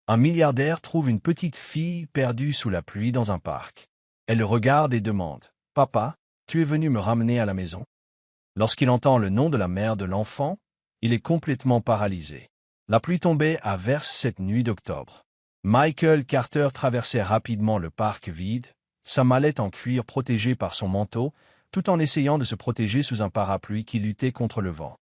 Un milliardaire trouve une petite fille perdue sous la pluie dans un parc. Elle le regarde et demande « Papa, tu es venu me ramener à la maison ?» Lorsqu'il entend le nom de la mère de l'enfant, il est complètement paralysé. La pluie tombait à verse cette nuit d'octobre. Michael Carter traversait rapidement le parc vide, sa mallette en cuir protégée par son manteau, tout en essayant de se protéger sous un parapluie qui luttait contre le vent.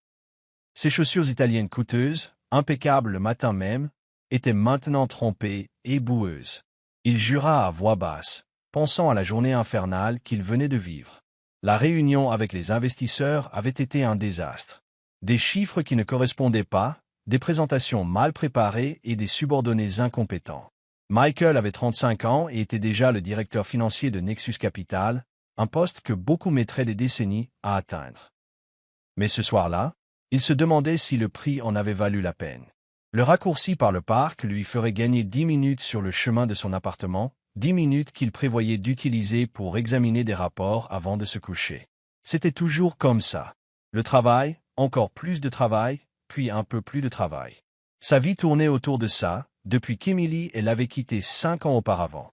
Ses chaussures italiennes coûteuses, impeccables le matin même, étaient maintenant trempées et boueuses. Il jura à voix basse, pensant à la journée infernale qu'il venait de vivre. La réunion avec les investisseurs avait été un désastre. Des chiffres qui ne correspondaient pas, des présentations mal préparées et des subordonnés incompétents. Michael avait 35 ans et était déjà le directeur financier de Nexus Capital, un poste que beaucoup mettraient des décennies à atteindre. Mais ce soir-là, il se demandait si le prix en avait valu la peine. Le raccourci par le parc lui ferait gagner 10 minutes sur le chemin de son appartement, 10 minutes qu'il prévoyait d'utiliser pour examiner des rapports avant de se coucher. C'était toujours comme ça. Le travail, encore plus de travail, puis un peu plus de travail. Sa vie tournait autour de ça, depuis qu'Emily l'avait quitté 5 ans auparavant.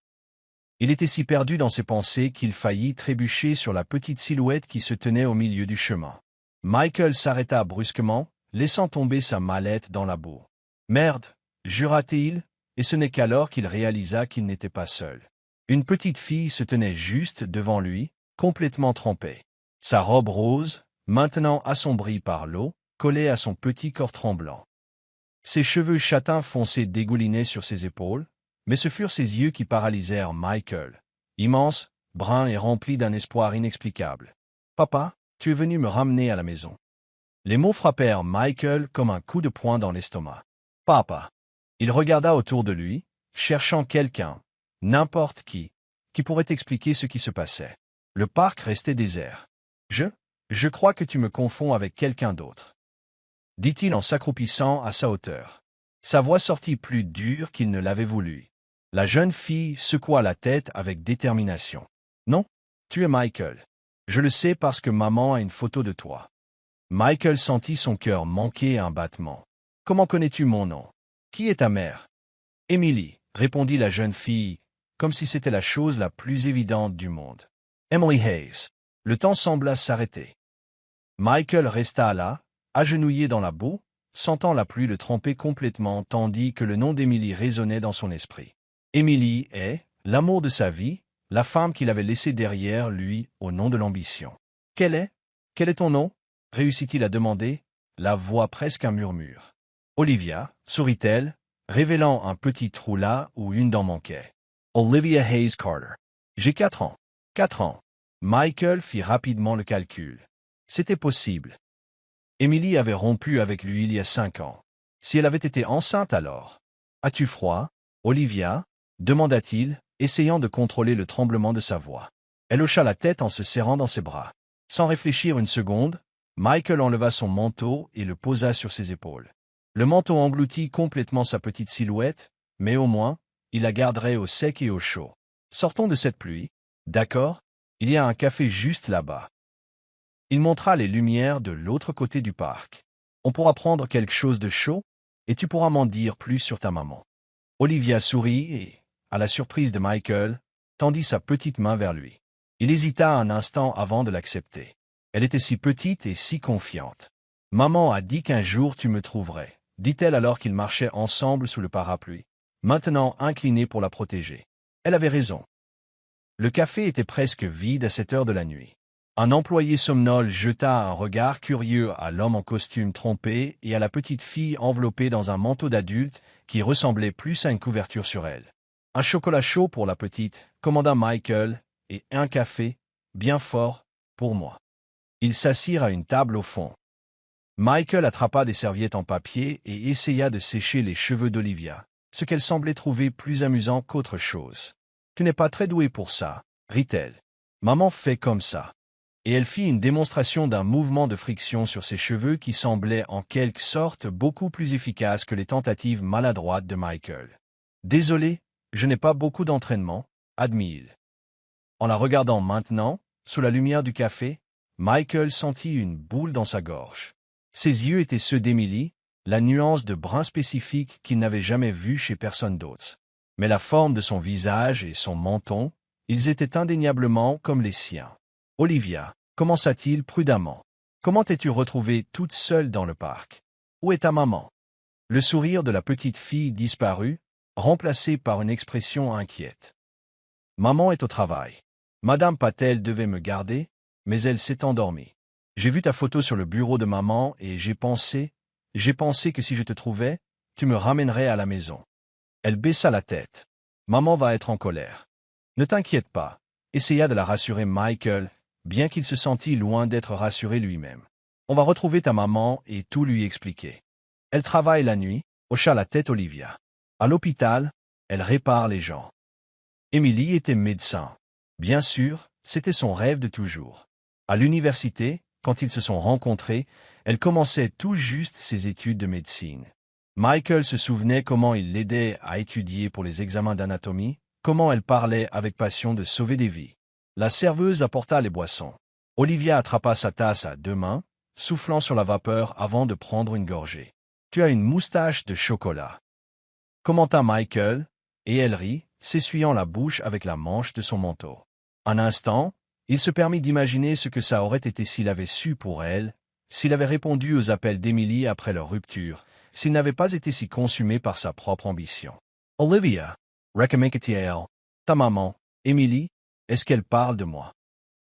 Il était si perdu dans ses pensées qu'il faillit trébucher sur la petite silhouette qui se tenait au milieu du chemin. Michael s'arrêta brusquement, laissant tomber sa mallette dans la boue. « Merde !» jura-t-il, et ce n'est qu'alors qu'il réalisa qu'il n'était pas seul. Une petite fille se tenait juste devant lui, complètement trempée. Sa robe rose, maintenant assombrie par l'eau, collait à son petit corps tremblant. Ses cheveux châtains foncés dégoulinaient sur ses épaules, mais ce furent ses yeux qui paralysèrent Michael, immenses, bruns et remplis d'un espoir inexplicable. « Papa, tu es venu me ramener à la maison. » Les mots frappèrent Michael comme un coup de poing dans l'estomac. « Papa !» Il regarda autour de lui, cherchant quelqu'un, n'importe qui pourrait expliquer ce qui se passait. Le parc restait désert. « Je crois que tu me confonds avec quelqu'un d'autre. » dit-il en s'accroupissant à sa hauteur. Sa voix sortit plus dure qu'il ne l'avait voulu. La jeune fille secoua la tête avec détermination. « Non, tu es Michael. Je le sais parce que maman a une photo de toi. » Michael sentit son cœur manquer un battement. « Comment connais-tu mon nom? Qui est ta mère? » « Emily, » répondit la jeune fille, comme si c'était la chose la plus évidente du monde. « Emily Hayes. » Le temps sembla s'arrêter. Michael resta là, agenouillé dans la boue, sentant la pluie le tremper complètement tandis que le nom d'Emily résonnait dans son esprit. Emily est l'amour de sa vie, la femme qu'il avait laissée derrière lui au nom de l'ambition. « Quel est ton nom ?» réussit-il à demander, la voix presque un murmure. « Olivia, » sourit-elle, révélant un petit trou là où une dent manquait. « Olivia Hayes Carter. J'ai 4 ans. » 4 ans. Michael fit rapidement le calcul. C'était possible. Emily avait rompu avec lui il y a 5 ans. Si elle avait été enceinte alors. « As-tu froid, Olivia ?» demanda-t-il, essayant de contrôler le tremblement de sa voix. Elle hocha la tête en se serrant dans ses bras. Sans réfléchir une seconde, Michael enleva son manteau et le posa sur ses épaules. Le manteau engloutit complètement sa petite silhouette, mais au moins, il la garderait au sec et au chaud. Sortons de cette pluie. D'accord, il y a un café juste là-bas. Il montra les lumières de l'autre côté du parc. On pourra prendre quelque chose de chaud, et tu pourras m'en dire plus sur ta maman. Olivia sourit et, à la surprise de Michael, tendit sa petite main vers lui. Il hésita un instant avant de l'accepter. Elle était si petite et si confiante. « Maman a dit qu'un jour tu me trouverais, » dit-elle alors qu'ils marchaient ensemble sous le parapluie, maintenant incliné pour la protéger. Elle avait raison. Le café était presque vide à cette heure de la nuit. Un employé somnole jeta un regard curieux à l'homme en costume trompé et à la petite fille enveloppée dans un manteau d'adulte qui ressemblait plus à une couverture sur elle. « Un chocolat chaud pour la petite, » commanda Michael, et un café, bien fort, pour moi. Ils s'assirent à une table au fond. Michael attrapa des serviettes en papier et essaya de sécher les cheveux d'Olivia, ce qu'elle semblait trouver plus amusant qu'autre chose. « Tu n'es pas très doué pour ça, » rit-elle. « Maman fait comme ça. » Et elle fit une démonstration d'un mouvement de friction sur ses cheveux qui semblait en quelque sorte beaucoup plus efficace que les tentatives maladroites de Michael. « Désolé, je n'ai pas beaucoup d'entraînement, » admit-il. En la regardant maintenant, sous la lumière du café, Michael sentit une boule dans sa gorge. Ses yeux étaient ceux d'Emily, la nuance de brun spécifique qu'il n'avait jamais vue chez personne d'autre. Mais la forme de son visage et son menton, ils étaient indéniablement comme les siens. « Olivia, commença-t-il prudemment, comment t'es-tu retrouvée toute seule dans le parc? Où est ta maman ?» Le sourire de la petite fille disparut, remplacé par une expression inquiète. « Maman est au travail. Madame Patel devait me garder, mais elle s'est endormie. J'ai vu ta photo sur le bureau de maman et j'ai pensé que si je te trouvais, tu me ramènerais à la maison. » Elle baissa la tête. « Maman va être en colère. » « Ne t'inquiète pas, » essaya de la rassurer Michael, bien qu'il se sentît loin d'être rassuré lui-même. « On va retrouver ta maman et tout lui expliquer. Elle travaille la nuit, » hocha la tête Olivia. « À l'hôpital, elle répare les gens. » Emily était médecin. Bien sûr, c'était son rêve de toujours. À l'université, quand ils se sont rencontrés, elle commençait tout juste ses études de médecine. Michael se souvenait comment il l'aidait à étudier pour les examens d'anatomie, comment elle parlait avec passion de sauver des vies. La serveuse apporta les boissons. Olivia attrapa sa tasse à deux mains, soufflant sur la vapeur avant de prendre une gorgée. « Tu as une moustache de chocolat, » commenta Michael, et elle rit, s'essuyant la bouche avec la manche de son manteau. Un instant, il se permit d'imaginer ce que ça aurait été s'il avait su pour elle, s'il avait répondu aux appels d'Emily après leur rupture, s'il n'avait pas été si consumé par sa propre ambition. « Olivia, recommence-t-il, ta maman, Emily, est-ce qu'elle parle de moi ?»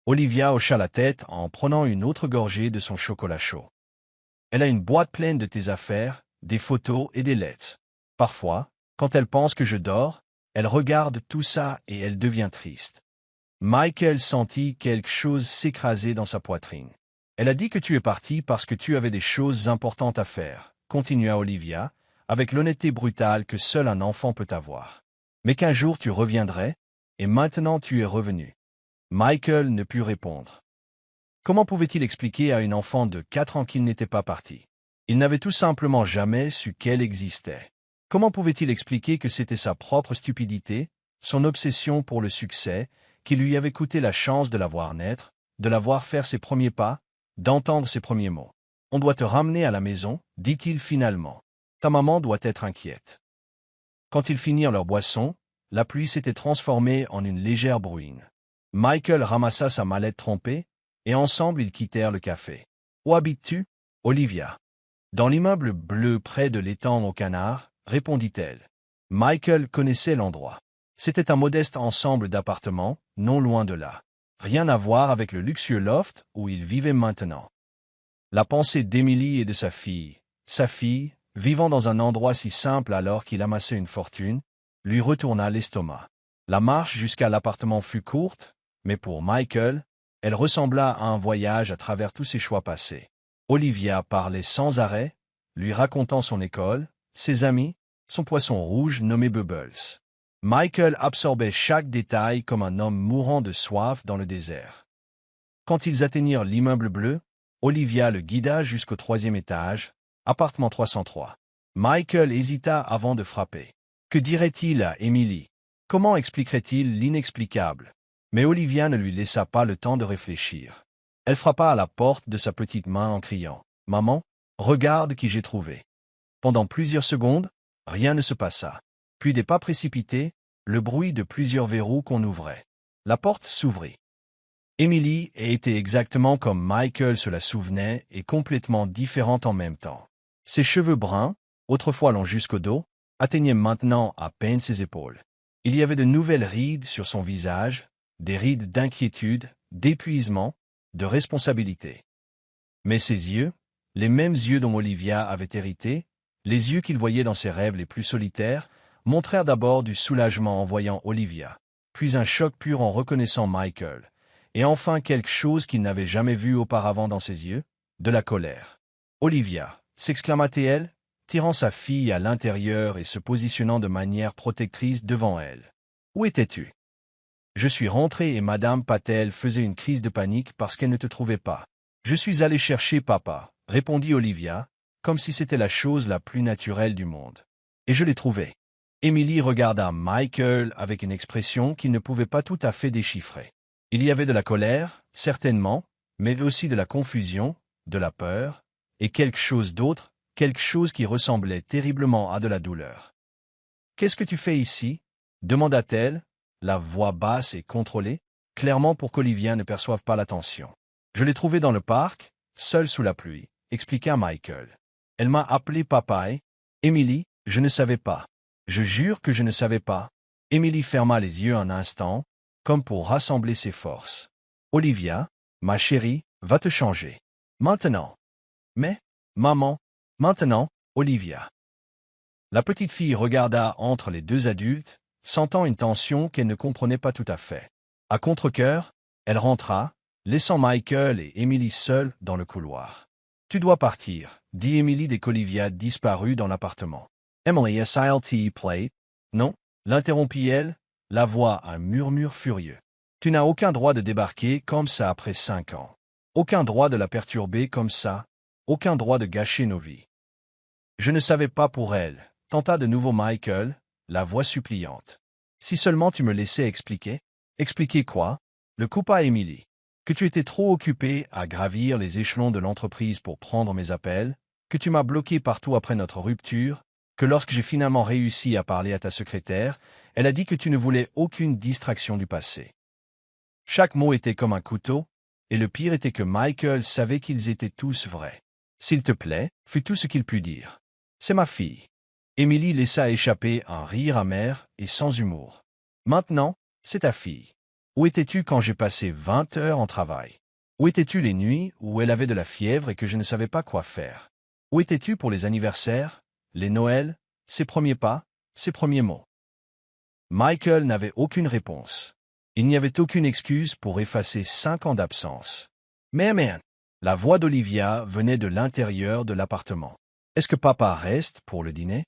Olivia hocha la tête en prenant une autre gorgée de son chocolat chaud. « Elle a une boîte pleine de tes affaires, des photos et des lettres. Parfois, quand elle pense que je dors, elle regarde tout ça et elle devient triste. » Michael sentit quelque chose s'écraser dans sa poitrine. « Elle a dit que tu es parti parce que tu avais des choses importantes à faire, » continua Olivia, avec l'honnêteté brutale que seul un enfant peut avoir. « Mais qu'un jour tu reviendrais, et maintenant tu es revenu. » Michael ne put répondre. Comment pouvait-il expliquer à une enfant de 4 ans qu'il n'était pas parti? Il n'avait tout simplement jamais su qu'elle existait. Comment pouvait-il expliquer que c'était sa propre stupidité, son obsession pour le succès, qui lui avait coûté la chance de la voir naître, de la voir faire ses premiers pas, d'entendre ses premiers mots? « On doit te ramener à la maison, » dit-il finalement. « Ta maman doit être inquiète. » Quand ils finirent leur boisson, la pluie s'était transformée en une légère bruine. Michael ramassa sa mallette trempée, et ensemble ils quittèrent le café. « Où habites-tu, Olivia? » « Dans l'immeuble bleu près de l'étang au canard, » répondit-elle. Michael connaissait l'endroit. C'était un modeste ensemble d'appartements, non loin de là. Rien à voir avec le luxueux loft où il vivait maintenant. La pensée d'Emily et de sa fille, vivant dans un endroit si simple alors qu'il amassait une fortune, lui retourna l'estomac. La marche jusqu'à l'appartement fut courte, mais pour Michael, elle ressembla à un voyage à travers tous ses choix passés. Olivia parlait sans arrêt, lui racontant son école, ses amis, son poisson rouge nommé Bubbles. Michael absorbait chaque détail comme un homme mourant de soif dans le désert. Quand ils atteignirent l'immeuble bleu, Olivia le guida jusqu'au 3e étage, appartement 303. Michael hésita avant de frapper. Que dirait-il à Emily? Comment expliquerait-il l'inexplicable? Mais Olivia ne lui laissa pas le temps de réfléchir. Elle frappa à la porte de sa petite main en criant « Maman, regarde qui j'ai trouvé !» Pendant plusieurs secondes, rien ne se passa. Puis des pas précipités, le bruit de plusieurs verrous qu'on ouvrait. La porte s'ouvrit. Emily était exactement comme Michael se la souvenait et complètement différente en même temps. Ses cheveux bruns, autrefois longs jusqu'au dos, atteignaient maintenant à peine ses épaules. Il y avait de nouvelles rides sur son visage, des rides d'inquiétude, d'épuisement, de responsabilité. Mais ses yeux, les mêmes yeux dont Olivia avait hérité, les yeux qu'il voyait dans ses rêves les plus solitaires, montrèrent d'abord du soulagement en voyant Olivia, puis un choc pur en reconnaissant Michael, et enfin quelque chose qu'il n'avait jamais vu auparavant dans ses yeux, de la colère. « Olivia !» s'exclama-t-elle, tirant sa fille à l'intérieur et se positionnant de manière protectrice devant elle. « Où étais-tu? » « Je suis rentré et Madame Patel faisait une crise de panique parce qu'elle ne te trouvait pas. Je suis allé chercher papa, » répondit Olivia, comme si c'était la chose la plus naturelle du monde. « Et je l'ai trouvé. » Emily regarda Michael avec une expression qu'il ne pouvait pas tout à fait déchiffrer. Il y avait de la colère, certainement, mais aussi de la confusion, de la peur, et quelque chose d'autre, quelque chose qui ressemblait terriblement à de la douleur. « Qu'est-ce que tu fais ici ?» demanda-t-elle, la voix basse et contrôlée, clairement pour qu'Olivia ne perçoive pas l'attention. « Je l'ai trouvée dans le parc, seule sous la pluie, » expliqua Michael. « Elle m'a appelé papa et... Emily, je ne savais pas. Je jure que je ne savais pas. » Emily ferma les yeux un instant, comme pour rassembler ses forces. « Olivia, ma chérie, va te changer. Maintenant. »« Mais, maman, maintenant, Olivia. » La petite fille regarda entre les deux adultes, sentant une tension qu'elle ne comprenait pas tout à fait. À contre-cœur, elle rentra, laissant Michael et Emily seuls dans le couloir. « Tu dois partir, » dit Emily dès qu'Olivia disparut dans l'appartement. « Emily, s'il te plaît. »« Non, » l'interrompit-elle, la voix un murmure furieux. « Tu n'as aucun droit de débarquer comme ça après 5 ans. Aucun droit de la perturber comme ça. Aucun droit de gâcher nos vies. » « Je ne savais pas pour elle, » tenta de nouveau Michael, la voix suppliante. « Si seulement tu me laissais expliquer. »« Expliquer quoi ?» le coupa Emily. « Que tu étais trop occupé à gravir les échelons de l'entreprise pour prendre mes appels, que tu m'as bloqué partout après notre rupture, que lorsque j'ai finalement réussi à parler à ta secrétaire, elle a dit que tu ne voulais aucune distraction du passé. » Chaque mot était comme un couteau, et le pire était que Michael savait qu'ils étaient tous vrais. « S'il te plaît, » fut tout ce qu'il put dire. « C'est ma fille. » Emily laissa échapper un rire amer et sans humour. « Maintenant, c'est ta fille. Où étais-tu quand j'ai passé 20 heures en travail? Où étais-tu les nuits où elle avait de la fièvre et que je ne savais pas quoi faire? Où étais-tu pour les anniversaires, les Noëls, ses premiers pas, ses premiers mots? » Michael n'avait aucune réponse. Il n'y avait aucune excuse pour effacer 5 ans d'absence. « Mais, la voix d'Olivia venait de l'intérieur de l'appartement. « Est-ce que papa reste pour le dîner? »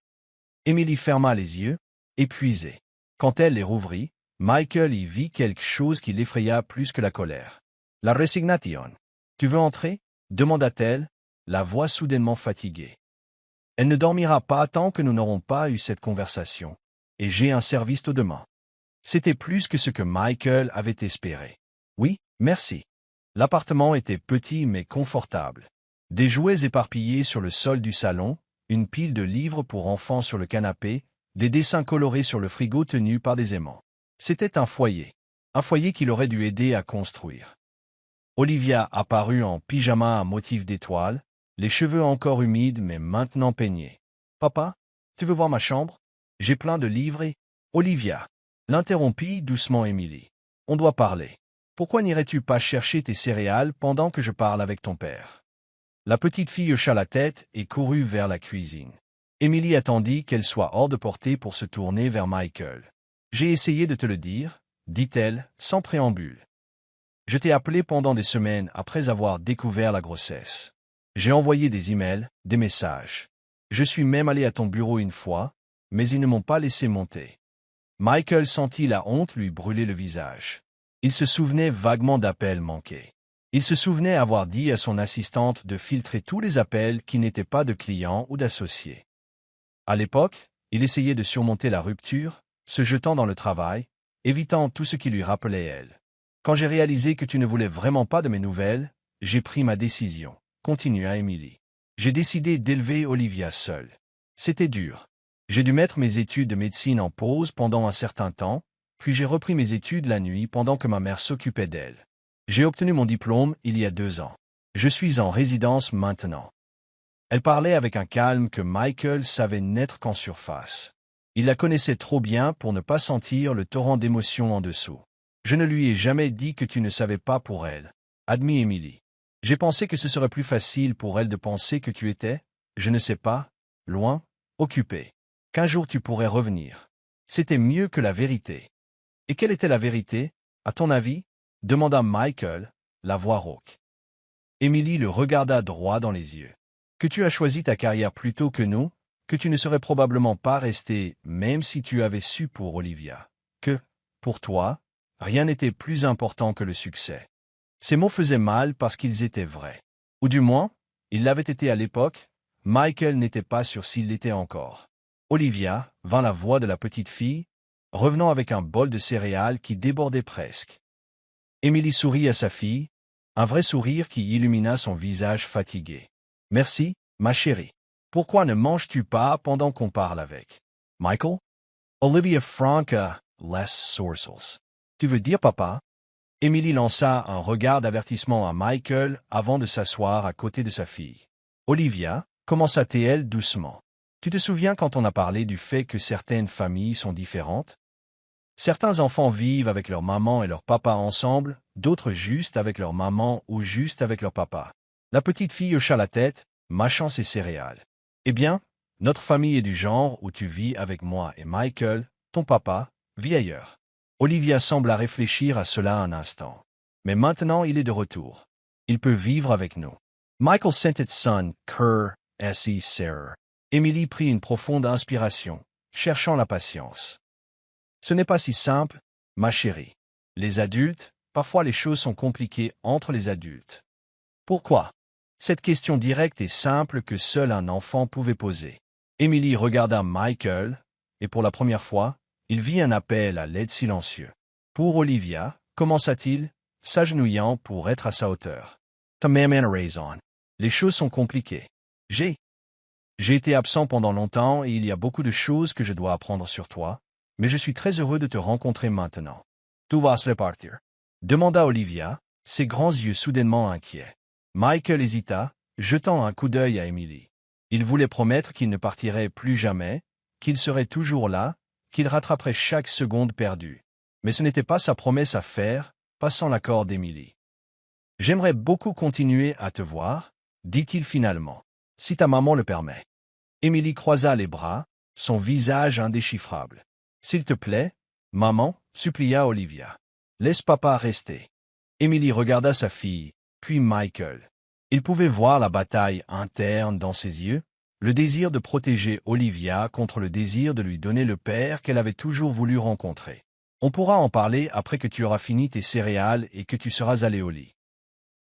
Emily ferma les yeux, épuisée. Quand elle les rouvrit, Michael y vit quelque chose qui l'effraya plus que la colère. « La résignation. Tu veux entrer ?» demanda-t-elle, la voix soudainement fatiguée. « Elle ne dormira pas tant que nous n'aurons pas eu cette conversation. Et j'ai un service tôt demain. » C'était plus que ce que Michael avait espéré. « Oui, merci. » L'appartement était petit mais confortable. Des jouets éparpillés sur le sol du salon, une pile de livres pour enfants sur le canapé, des dessins colorés sur le frigo tenu par des aimants. C'était un foyer qu'il aurait dû aider à construire. Olivia apparut en pyjama à motif d'étoiles, les cheveux encore humides mais maintenant peignés. « Papa, tu veux voir ma chambre? J'ai plein de livres et... » Olivia l'interrompit doucement Emily. « On doit parler. Pourquoi n'irais-tu pas chercher tes céréales pendant que je parle avec ton père? » La petite fille hocha la tête et courut vers la cuisine. Emily attendit qu'elle soit hors de portée pour se tourner vers Michael. « J'ai essayé de te le dire, » dit-elle, sans préambule. « Je t'ai appelé pendant des semaines après avoir découvert la grossesse. J'ai envoyé des emails, des messages. Je suis même allé à ton bureau une fois, mais ils ne m'ont pas laissé monter. » Michael sentit la honte lui brûler le visage. Il se souvenait vaguement d'appels manqués. Il se souvenait avoir dit à son assistante de filtrer tous les appels qui n'étaient pas de clients ou d'associés. À l'époque, il essayait de surmonter la rupture, se jetant dans le travail, évitant tout ce qui lui rappelait elle. « Quand j'ai réalisé que tu ne voulais vraiment pas de mes nouvelles, j'ai pris ma décision, » continua Emily. « J'ai décidé d'élever Olivia seule. C'était dur. J'ai dû mettre mes études de médecine en pause pendant un certain temps, puis j'ai repris mes études la nuit pendant que ma mère s'occupait d'elle. J'ai obtenu mon diplôme il y a 2 ans. Je suis en résidence maintenant. » Elle parlait avec un calme que Michael savait n'être qu'en surface. Il la connaissait trop bien pour ne pas sentir le torrent d'émotions en dessous. « Je ne lui ai jamais dit que tu ne savais pas pour elle, » admit Emily. « J'ai pensé que ce serait plus facile pour elle de penser que tu étais, je ne sais pas, loin, occupé. Qu'un jour tu pourrais revenir. C'était mieux que la vérité. » « Et quelle était la vérité, à ton avis ?» demanda Michael, la voix rauque. Emily le regarda droit dans les yeux. « Que tu as choisi ta carrière plus tôt que nous, que tu ne serais probablement pas resté même si tu avais su pour Olivia. Que, pour toi, rien n'était plus important que le succès. » Ces mots faisaient mal parce qu'ils étaient vrais. Ou du moins, ils l'avaient été à l'époque, Michael n'était pas sûr s'il l'était encore. « Olivia » vint la voix de la petite fille, revenant avec un bol de céréales qui débordait presque. Emily sourit à sa fille, un vrai sourire qui illumina son visage fatigué. « Merci, ma chérie. » Pourquoi ne manges-tu pas pendant qu'on parle avec Michael? Olivia Franca, less sourcils. Tu veux dire papa? Emily lança un regard d'avertissement à Michael avant de s'asseoir à côté de sa fille. Olivia, commença-t-elle doucement. Tu te souviens quand on a parlé du fait que certaines familles sont différentes? Certains enfants vivent avec leur maman et leur papa ensemble, d'autres juste avec leur maman ou juste avec leur papa. La petite fille hocha la tête, mâchant ses céréales. Eh bien, notre famille est du genre où tu vis avec moi et Michael, ton papa, vit ailleurs. Olivia sembla réfléchir à cela un instant. Mais maintenant il est de retour. Il peut vivre avec nous. Michael sentait son cœur se serrer. Emily prit une profonde inspiration, cherchant la patience. Ce n'est pas si simple, ma chérie. Les adultes, parfois les choses sont compliquées entre les adultes. Pourquoi? Cette question directe et simple que seul un enfant pouvait poser. Emily regarda Michael, et pour la première fois, il vit un appel à l'aide silencieux. Pour Olivia, commença-t-il, s'agenouillant pour être à sa hauteur. Ta maman a raison. Les choses sont compliquées. J'ai été absent pendant longtemps et il y a beaucoup de choses que je dois apprendre sur toi, mais je suis très heureux de te rencontrer maintenant. Tu vas se repartir? Demanda Olivia, ses grands yeux soudainement inquiets. Michael hésita, jetant un coup d'œil à Emily. Il voulait promettre qu'il ne partirait plus jamais, qu'il serait toujours là, qu'il rattraperait chaque seconde perdue. Mais ce n'était pas sa promesse à faire, pas sans l'accord d'Emily. J'aimerais beaucoup continuer à te voir, dit-il finalement, si ta maman le permet. Emily croisa les bras, son visage indéchiffrable. S'il te plaît, maman, supplia Olivia. Laisse papa rester. Emily regarda sa fille, puis Michael. Il pouvait voir la bataille interne dans ses yeux, le désir de protéger Olivia contre le désir de lui donner le père qu'elle avait toujours voulu rencontrer. On pourra en parler après que tu auras fini tes céréales et que tu seras allé au lit.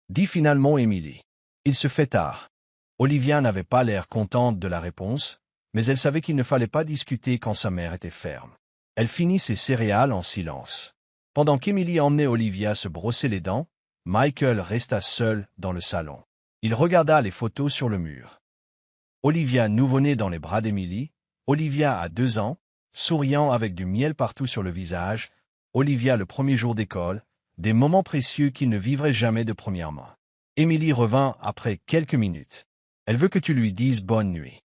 Dit finalement Emily. Il se fait tard. Olivia n'avait pas l'air contente de la réponse, mais elle savait qu'il ne fallait pas discuter quand sa mère était ferme. Elle finit ses céréales en silence. Pendant qu'Emily emmenait Olivia se brosser les dents, Michael resta seul dans le salon. Il regarda les photos sur le mur. Olivia nouveau-née dans les bras d'Emily, Olivia à 2 ans, souriant avec du miel partout sur le visage, Olivia le premier jour d'école, des moments précieux qu'il ne vivrait jamais de première main. Emily revint après quelques minutes. Elle veut que tu lui dises bonne nuit.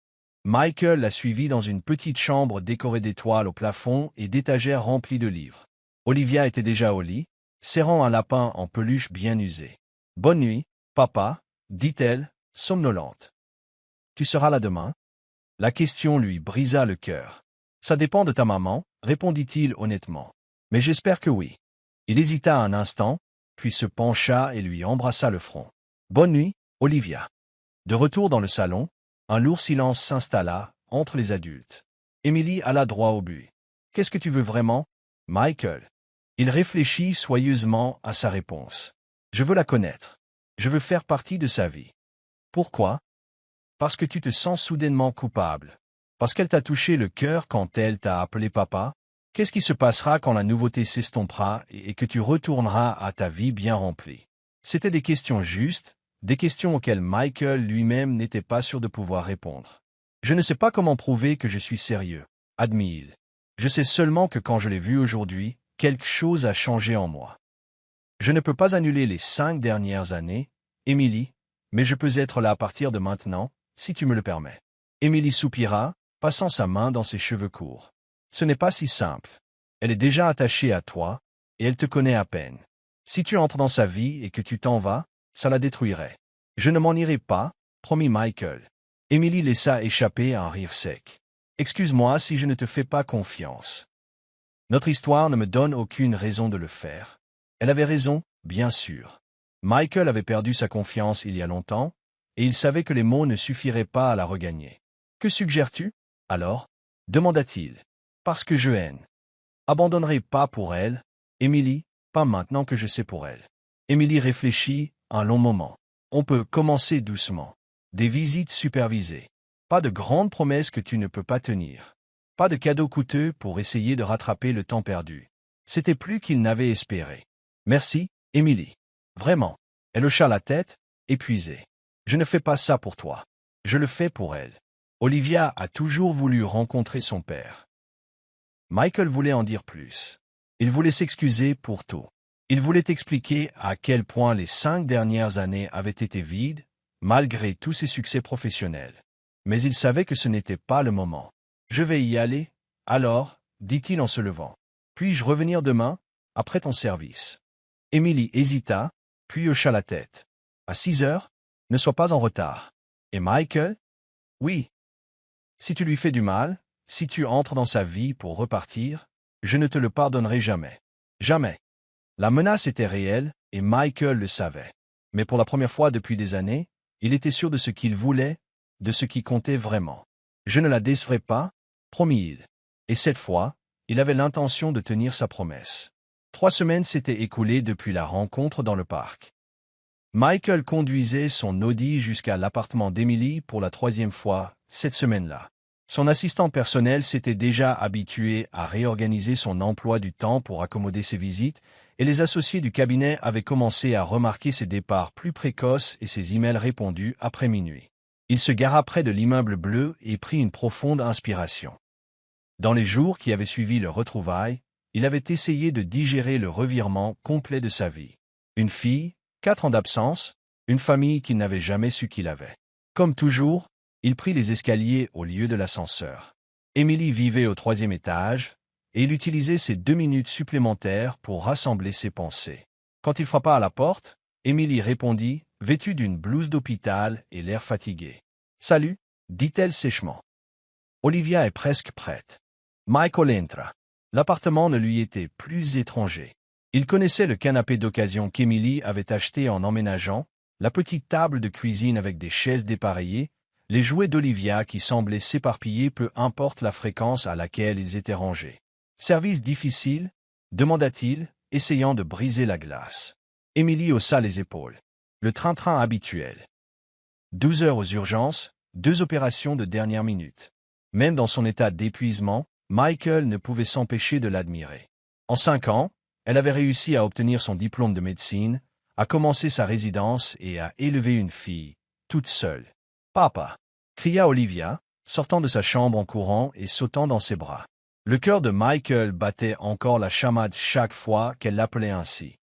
Michael la suivit dans une petite chambre décorée d'étoiles au plafond et d'étagères remplies de livres. Olivia était déjà au lit, serrant un lapin en peluche bien usé. Bonne nuit, papa, dit-elle, somnolente. Tu seras là demain? La question lui brisa le cœur. Ça dépend de ta maman, répondit-il honnêtement. Mais j'espère que oui. Il hésita un instant, puis se pencha et lui embrassa le front. Bonne nuit, Olivia. De retour dans le salon, un lourd silence s'installa entre les adultes. Emily alla droit au but. Qu'est-ce que tu veux vraiment, Michael? Il réfléchit soyeusement à sa réponse. Je veux la connaître. Je veux faire partie de sa vie. Pourquoi? Parce que tu te sens soudainement coupable. Parce qu'elle t'a touché le cœur quand elle t'a appelé papa. Qu'est-ce qui se passera quand la nouveauté s'estompera et que tu retourneras à ta vie bien remplie? C'étaient des questions justes, des questions auxquelles Michael lui-même n'était pas sûr de pouvoir répondre. Je ne sais pas comment prouver que je suis sérieux, admit-il. Je sais seulement que quand je l'ai vu aujourd'hui, quelque chose a changé en moi. Je ne peux pas annuler les 5 dernières années, Emily, mais je peux être là à partir de maintenant, si tu me le permets. Emily soupira, passant sa main dans ses cheveux courts. Ce n'est pas si simple. Elle est déjà attachée à toi, et elle te connaît à peine. Si tu entres dans sa vie et que tu t'en vas, ça la détruirait. Je ne m'en irai pas, promit Michael. Emily laissa échapper un rire sec. Excuse-moi si je ne te fais pas confiance. Notre histoire ne me donne aucune raison de le faire. Elle avait raison, bien sûr. Michael avait perdu sa confiance il y a longtemps, et il savait que les mots ne suffiraient pas à la regagner. Que suggères-tu, alors? Demanda-t-il. Parce que je haine. Abandonnerai pas pour elle, Emily, pas maintenant que je sais pour elle. Emily réfléchit un long moment. On peut commencer doucement. Des visites supervisées. Pas de grandes promesses que tu ne peux pas tenir. Pas de cadeaux coûteux pour essayer de rattraper le temps perdu. C'était plus qu'il n'avait espéré. Merci, Emily. Vraiment. Elle hocha la tête, épuisée. Je ne fais pas ça pour toi. Je le fais pour elle. Olivia a toujours voulu rencontrer son père. Michael voulait en dire plus. Il voulait s'excuser pour tout. Il voulait expliquer à quel point les 5 dernières années avaient été vides, malgré tous ses succès professionnels. Mais il savait que ce n'était pas le moment. « Je vais y aller, alors, dit-il en se levant. Puis-je revenir demain, après ton service ?» Emily hésita, puis hocha la tête. « À 6 heures? Ne sois pas en retard. » Et Michael? « Oui. Si tu lui fais du mal, si tu entres dans sa vie pour repartir, je ne te le pardonnerai jamais. Jamais. » La menace était réelle, et Michael le savait. Mais pour la première fois depuis des années, il était sûr de ce qu'il voulait, de ce qui comptait vraiment. « Je ne la décevrai pas, » promit-il. Et cette fois, il avait l'intention de tenir sa promesse. 3 semaines s'étaient écoulées depuis la rencontre dans le parc. Michael conduisait son Audi jusqu'à l'appartement d'Emily pour la 3e fois, cette semaine-là. Son assistant personnel s'était déjà habitué à réorganiser son emploi du temps pour accommoder ses visites, et les associés du cabinet avaient commencé à remarquer ses départs plus précoces et ses emails répondus après minuit. Il se gara près de l'immeuble bleu et prit une profonde inspiration. Dans les jours qui avaient suivi leur retrouvaille, il avait essayé de digérer le revirement complet de sa vie. Une fille, 4 ans d'absence, une famille qu'il n'avait jamais su qu'il avait. Comme toujours, il prit les escaliers au lieu de l'ascenseur. Emily vivait au 3e étage, et il utilisait ces 2 minutes supplémentaires pour rassembler ses pensées. Quand il frappa à la porte, Emily répondit, vêtue d'une blouse d'hôpital et l'air fatigué. « Salut, dit-elle sèchement. Olivia est presque prête. » Michael entra. L'appartement ne lui était plus étranger. Il connaissait le canapé d'occasion qu'Emily avait acheté en emménageant, la petite table de cuisine avec des chaises dépareillées, les jouets d'Olivia qui semblaient s'éparpiller peu importe la fréquence à laquelle ils étaient rangés. « Service difficile ?» demanda-t-il, essayant de briser la glace. Emily haussa les épaules. Le train-train habituel. 12 heures aux urgences, 2 opérations de dernière minute. Même dans son état d'épuisement, Michael ne pouvait s'empêcher de l'admirer. En 5 ans, elle avait réussi à obtenir son diplôme de médecine, à commencer sa résidence et à élever une fille, toute seule. « Papa !» cria Olivia, sortant de sa chambre en courant et sautant dans ses bras. Le cœur de Michael battait encore la chamade chaque fois qu'elle l'appelait ainsi.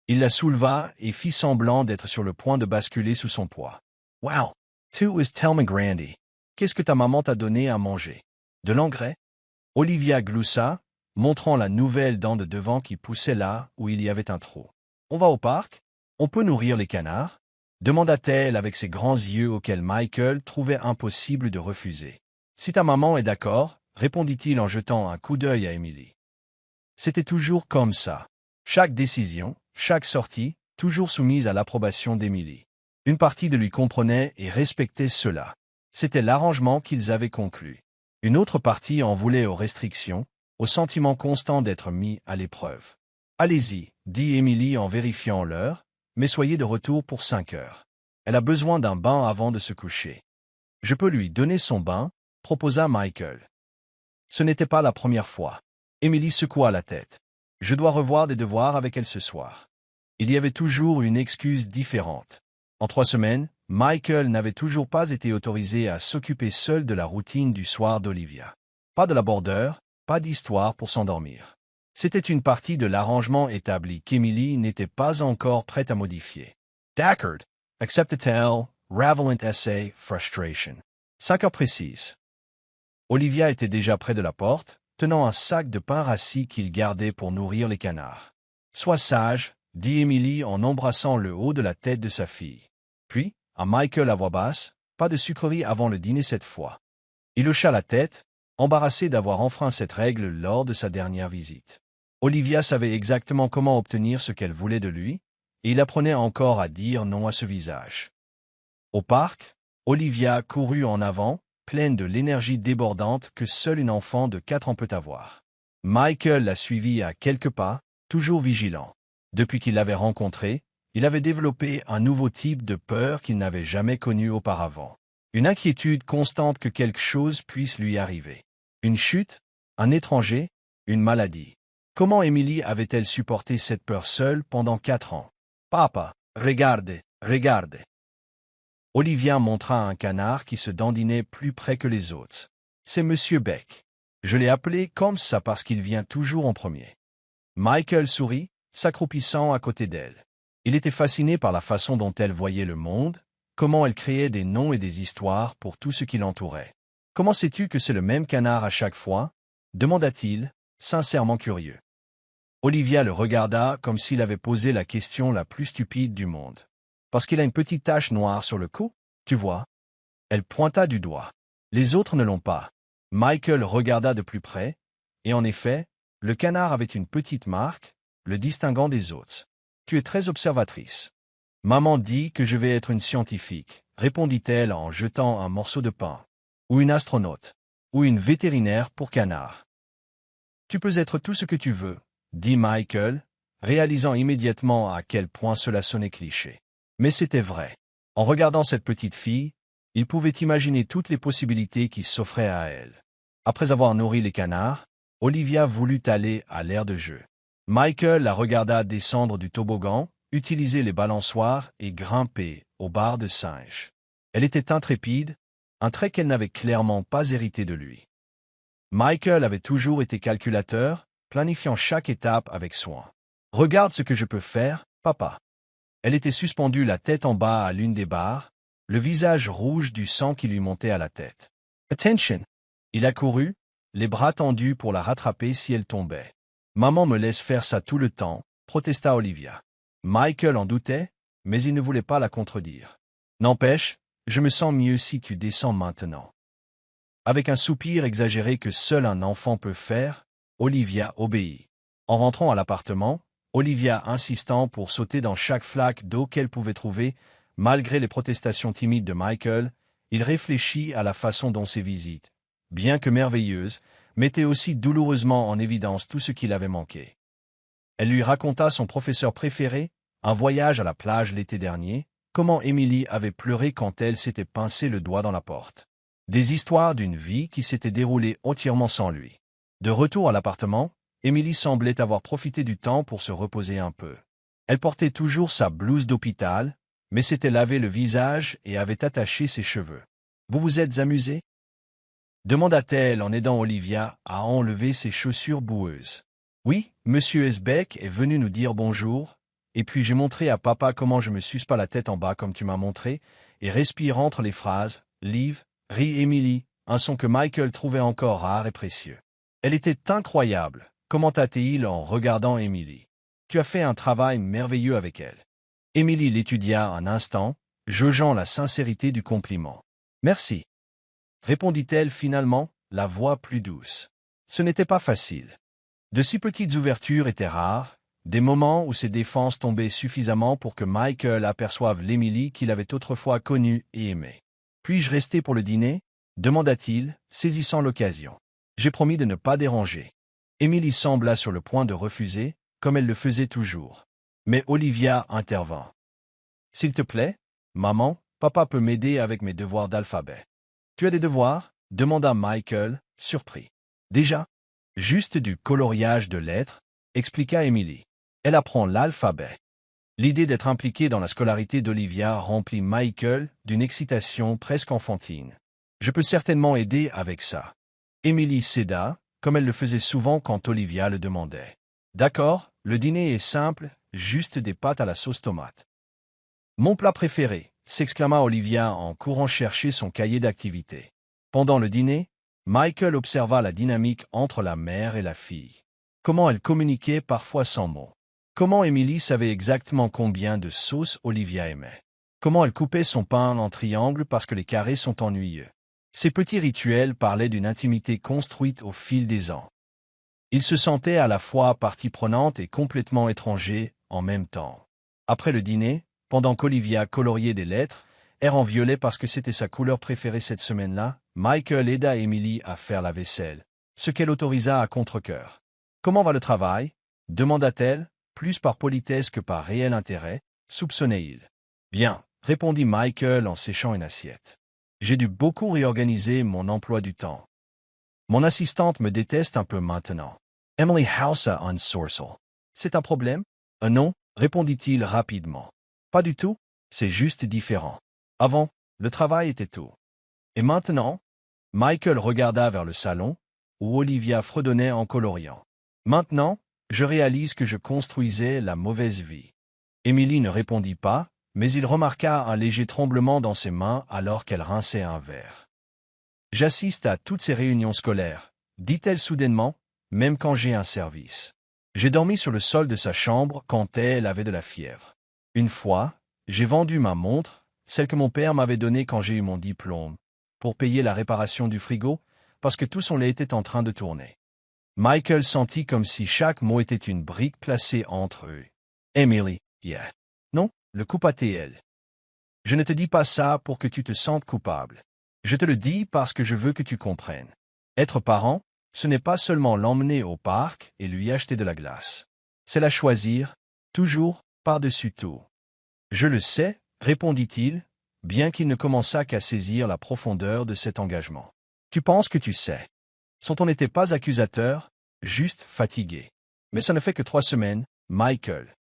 Il la souleva et fit semblant d'être sur le point de basculer sous son poids. « Wow! Tu es tellement grandi. Qu'est-ce que ta maman t'a donné à manger? De l'engrais ?» Olivia gloussa, montrant la nouvelle dent de devant qui poussait là où il y avait un trou. « On va au parc? On peut nourrir les canards ?» demanda-t-elle avec ses grands yeux auxquels Michael trouvait impossible de refuser. « Si ta maman est d'accord, » répondit-il en jetant un coup d'œil à Emily. C'était toujours comme ça. Chaque décision, chaque sortie, toujours soumise à l'approbation d'Emily. Une partie de lui comprenait et respectait cela. C'était l'arrangement qu'ils avaient conclu. Une autre partie en voulait aux restrictions, au sentiment constant d'être mis à l'épreuve. « Allez-y, » dit Emily en vérifiant l'heure, « mais soyez de retour pour 5 heures. Elle a besoin d'un bain avant de se coucher. »« Je peux lui donner son bain ?» proposa Michael. Ce n'était pas la première fois. Emily secoua la tête. « Je dois revoir des devoirs avec elle ce soir. » Il y avait toujours une excuse différente. En 3 semaines, Michael n'avait toujours pas été autorisé à s'occuper seul de la routine du soir d'Olivia. Pas de la bordeur, pas d'histoire pour s'endormir. C'était une partie de l'arrangement établi qu'Emily n'était pas encore prête à modifier. D'accord, accepta-t-elle, ravelant essay, frustration. 5 heures précises. Olivia était déjà près de la porte, tenant un sac de pain rassis qu'il gardait pour nourrir les canards. « Sois sage, » dit Emily en embrassant le haut de la tête de sa fille. Puis, à Michael à voix basse, « Pas de sucreries avant le dîner cette fois. » Il hocha la tête, embarrassé d'avoir enfreint cette règle lors de sa dernière visite. Olivia savait exactement comment obtenir ce qu'elle voulait de lui, et il apprenait encore à dire non à ce visage. Au parc, Olivia courut en avant, pleine de l'énergie débordante que seule une enfant de 4 ans peut avoir. Michael la suivit à quelques pas, toujours vigilant. Depuis qu'il l'avait rencontrée, il avait développé un nouveau type de peur qu'il n'avait jamais connu auparavant. Une inquiétude constante que quelque chose puisse lui arriver. Une chute, un étranger, une maladie. Comment Emily avait-elle supporté cette peur seule pendant 4 ans? « Papa, regarde, regarde. » Olivia montra un canard qui se dandinait plus près que les autres. C'est Monsieur Beck. Je l'ai appelé comme ça parce qu'il vient toujours en premier. Michael sourit, s'accroupissant à côté d'elle. Il était fasciné par la façon dont elle voyait le monde, comment elle créait des noms et des histoires pour tout ce qui l'entourait. « Comment sais-tu que c'est le même canard à chaque fois » demanda-t-il, sincèrement curieux. Olivia le regarda comme s'il avait posé la question la plus stupide du monde. « Parce qu'il a une petite tache noire sur le cou, tu vois ?» Elle pointa du doigt. « Les autres ne l'ont pas. » Michael regarda de plus près, et en effet, le canard avait une petite marque, le distinguant des autres. « Tu es très observatrice. »« Maman dit que je vais être une scientifique, » répondit-elle en jetant un morceau de pain. « Ou une astronaute. Ou une vétérinaire pour canards. »« Tu peux être tout ce que tu veux, » dit Michael, réalisant immédiatement à quel point cela sonnait cliché. Mais c'était vrai. En regardant cette petite fille, il pouvait imaginer toutes les possibilités qui s'offraient à elle. Après avoir nourri les canards, Olivia voulut aller à l'aire de jeu. Michael la regarda descendre du toboggan, utiliser les balançoires et grimper aux barres de singe. Elle était intrépide, un trait qu'elle n'avait clairement pas hérité de lui. Michael avait toujours été calculateur, planifiant chaque étape avec soin. « Regarde ce que je peux faire, papa. » Elle était suspendue la tête en bas à l'une des barres, le visage rouge du sang qui lui montait à la tête. « Attention !» Il accourut, les bras tendus pour la rattraper si elle tombait. « Maman me laisse faire ça tout le temps », protesta Olivia. Michael en doutait, mais il ne voulait pas la contredire. « N'empêche, je me sens mieux si tu descends maintenant. » Avec un soupir exagéré que seul un enfant peut faire, Olivia obéit. En rentrant à l'appartement, Olivia insistant pour sauter dans chaque flaque d'eau qu'elle pouvait trouver, malgré les protestations timides de Michael, il réfléchit à la façon dont ses visites, bien que merveilleuses, mettaient aussi douloureusement en évidence tout ce qu'il avait manqué. Elle lui raconta son professeur préféré, un voyage à la plage l'été dernier, comment Emily avait pleuré quand elle s'était pincé le doigt dans la porte. Des histoires d'une vie qui s'était déroulée entièrement sans lui. De retour à l'appartement, Emily semblait avoir profité du temps pour se reposer un peu. Elle portait toujours sa blouse d'hôpital, mais s'était lavé le visage et avait attaché ses cheveux. « Vous vous êtes amusé ?» demanda-t-elle en aidant Olivia à enlever ses chaussures boueuses. « Oui, Monsieur Esbeck est venu nous dire bonjour, et puis j'ai montré à papa comment je me suce pas la tête en bas comme tu m'as montré, et respire entre les phrases, Liv, rit Emily, un son que Michael trouvait encore rare et précieux. Elle était incroyable, commenta-t-il en regardant Emily. Tu as fait un travail merveilleux avec elle. Emily l'étudia un instant, jaugeant la sincérité du compliment. Merci, répondit-elle finalement, la voix plus douce. Ce n'était pas facile. De si petites ouvertures étaient rares, des moments où ses défenses tombaient suffisamment pour que Michael aperçoive l'Emily qu'il avait autrefois connue et aimée. Puis-je rester pour le dîner ? Demanda-t-il, saisissant l'occasion. J'ai promis de ne pas déranger. Emily sembla sur le point de refuser, comme elle le faisait toujours. Mais Olivia intervint. S'il te plaît, maman, papa peut m'aider avec mes devoirs d'alphabet. Tu as des devoirs ? Demanda Michael, surpris. Déjà ? Juste du coloriage de lettres, expliqua Emily. Elle apprend l'alphabet. L'idée d'être impliquée dans la scolarité d'Olivia remplit Michael d'une excitation presque enfantine. Je peux certainement aider avec ça. Emily céda, comme elle le faisait souvent quand Olivia le demandait. D'accord, le dîner est simple, juste des pâtes à la sauce tomate. Mon plat préféré, s'exclama Olivia en courant chercher son cahier d'activités. Pendant le dîner, Michael observa la dynamique entre la mère et la fille. Comment elle communiquait parfois sans mots. Comment Emily savait exactement combien de sauce Olivia aimait. Comment elle coupait son pain en triangles parce que les carrés sont ennuyeux. Ces petits rituels parlaient d'une intimité construite au fil des ans. Il se sentait à la fois partie prenante et complètement étranger en même temps. Après le dîner, pendant qu'Olivia coloriait des lettres, air en violet parce que c'était sa couleur préférée cette semaine-là, Michael aida Emily à faire la vaisselle, ce qu'elle autorisa à contre-cœur. « Comment va le travail ?» demanda-t-elle, plus par politesse que par réel intérêt, soupçonnait-il. « Bien, » répondit Michael en séchant une assiette. « J'ai dû beaucoup réorganiser mon emploi du temps. Mon assistante me déteste un peu maintenant. Emily Hausa on Sourcel. C'est un problème ? Non, répondit-il rapidement. Pas du tout, c'est juste différent. Avant, Le travail était tout. Et maintenant? Michael regarda vers le salon, où Olivia fredonnait en coloriant. Maintenant, je réalise que je construisais la mauvaise vie. Emily ne répondit pas, mais il remarqua un léger tremblement dans ses mains alors qu'elle rinçait un verre. J'assiste à toutes ces réunions scolaires, dit-elle soudainement, même quand j'ai un service. J'ai dormi sur le sol de sa chambre quand elle avait de la fièvre. Une fois, j'ai vendu ma montre, celle que mon père m'avait donnée quand j'ai eu mon diplôme, pour payer la réparation du frigo, parce que tout son lait était en train de tourner. Michael sentit comme si chaque mot était une brique placée entre eux. Emily, yeah. Non, le coupa-t elle. Je ne te dis pas ça pour que tu te sentes coupable. Je te le dis parce que je veux que tu comprennes. Être parent, ce n'est pas seulement l'emmener au parc et lui acheter de la glace. C'est la choisir, toujours, par-dessus tout. Je le sais, répondit-il, bien qu'il ne commençât qu'à saisir la profondeur de cet engagement. Tu penses que tu sais. Son ton n'était pas accusateur, juste fatigué. Mais ça ne fait que 3 semaines, Michael.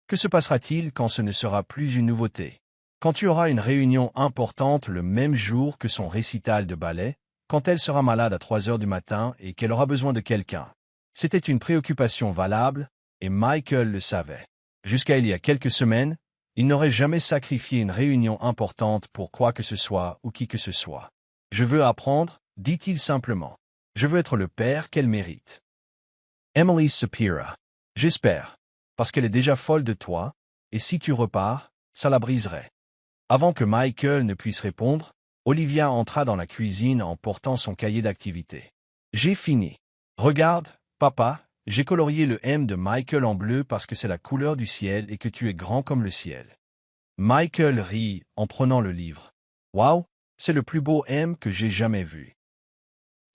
Que se passera-t-il quand ce ne sera plus une nouveauté? Quand tu auras une réunion importante le même jour que son récital de ballet, quand elle sera malade à 3 heures du matin et qu'elle aura besoin de quelqu'un. C'était une préoccupation valable, et Michael le savait. Jusqu'à il y a quelques semaines, il n'aurait jamais sacrifié une réunion importante pour quoi que ce soit ou qui que ce soit. Je veux apprendre, dit-il simplement. Je veux être le père qu'elle mérite. Emily soupira. J'espère, parce qu'elle est déjà folle de toi, et si tu repars, ça la briserait. Avant que Michael ne puisse répondre, Olivia entra dans la cuisine en portant son cahier d'activité. J'ai fini. Regarde, papa, j'ai colorié le M de Michael en bleu parce que c'est la couleur du ciel et que tu es grand comme le ciel. Michael rit en prenant le livre. Waouh, c'est le plus beau M que j'ai jamais vu.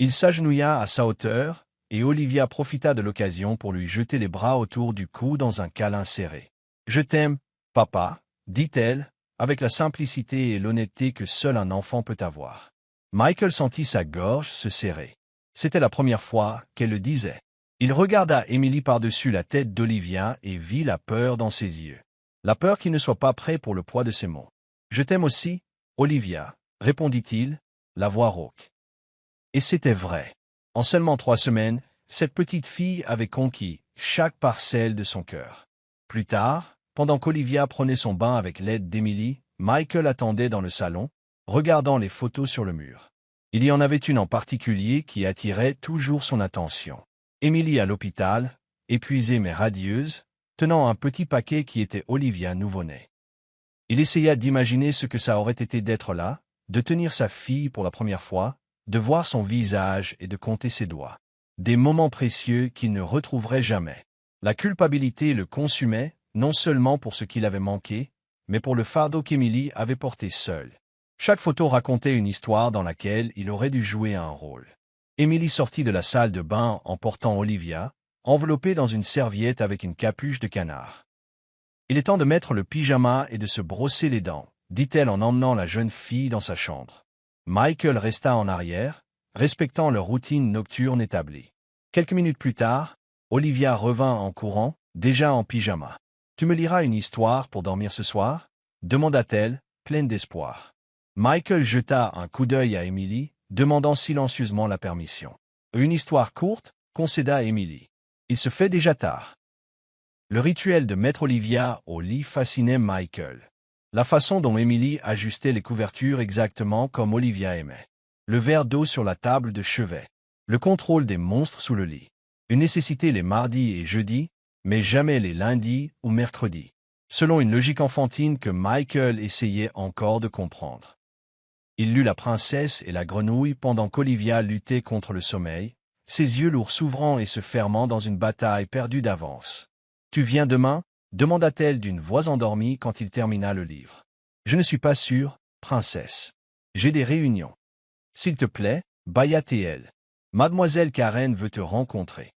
Il s'agenouilla à sa hauteur, et Olivia profita de l'occasion pour lui jeter les bras autour du cou dans un câlin serré. Je t'aime, papa, dit-elle, avec la simplicité et l'honnêteté que seul un enfant peut avoir. Michael sentit sa gorge se serrer. C'était la première fois qu'elle le disait. Il regarda Emily par-dessus la tête d'Olivia et vit la peur dans ses yeux. La peur qu'il ne soit pas prêt pour le poids de ses mots. « Je t'aime aussi, Olivia », répondit-il, la voix rauque. Et c'était vrai. En seulement 3 semaines, cette petite fille avait conquis chaque parcelle de son cœur. Plus tard, pendant qu'Olivia prenait son bain avec l'aide d'Emily, Michael attendait dans le salon, regardant les photos sur le mur. Il y en avait une en particulier qui attirait toujours son attention. Emily à l'hôpital, épuisée mais radieuse, tenant un petit paquet qui était Olivia nouveau-né. Il essaya d'imaginer ce que ça aurait été d'être là, de tenir sa fille pour la première fois, de voir son visage et de compter ses doigts. Des moments précieux qu'il ne retrouverait jamais. La culpabilité le consumait, non seulement pour ce qu'il avait manqué, mais pour le fardeau qu'Emily avait porté seule. Chaque photo racontait une histoire dans laquelle il aurait dû jouer un rôle. Emily sortit de la salle de bain en portant Olivia, enveloppée dans une serviette avec une capuche de canard. « Il est temps de mettre le pyjama et de se brosser les dents », dit-elle en emmenant la jeune fille dans sa chambre. Michael resta en arrière, respectant leur routine nocturne établie. Quelques minutes plus tard, Olivia revint en courant, déjà en pyjama. « Tu me liras une histoire pour dormir ce soir ?» demanda-t-elle, pleine d'espoir. Michael jeta un coup d'œil à Emily, demandant silencieusement la permission. « Une histoire courte ?» concéda Emily. « Il se fait déjà tard. » Le rituel de mettre Olivia au lit fascinait Michael. La façon dont Emily ajustait les couvertures exactement comme Olivia aimait. Le verre d'eau sur la table de chevet. Le contrôle des monstres sous le lit. Une nécessité les mardis et jeudis, mais jamais les lundis ou mercredis. Selon une logique enfantine que Michael essayait encore de comprendre. Il lut La princesse et la grenouille pendant qu'Olivia luttait contre le sommeil, ses yeux lourds s'ouvrant et se fermant dans une bataille perdue d'avance. « Tu viens demain ?» demanda-t-elle d'une voix endormie quand il termina le livre. « Je ne suis pas sûre, princesse. J'ai des réunions. »« S'il te plaît, bâilla-t-elle. Mademoiselle Karen veut te rencontrer. »«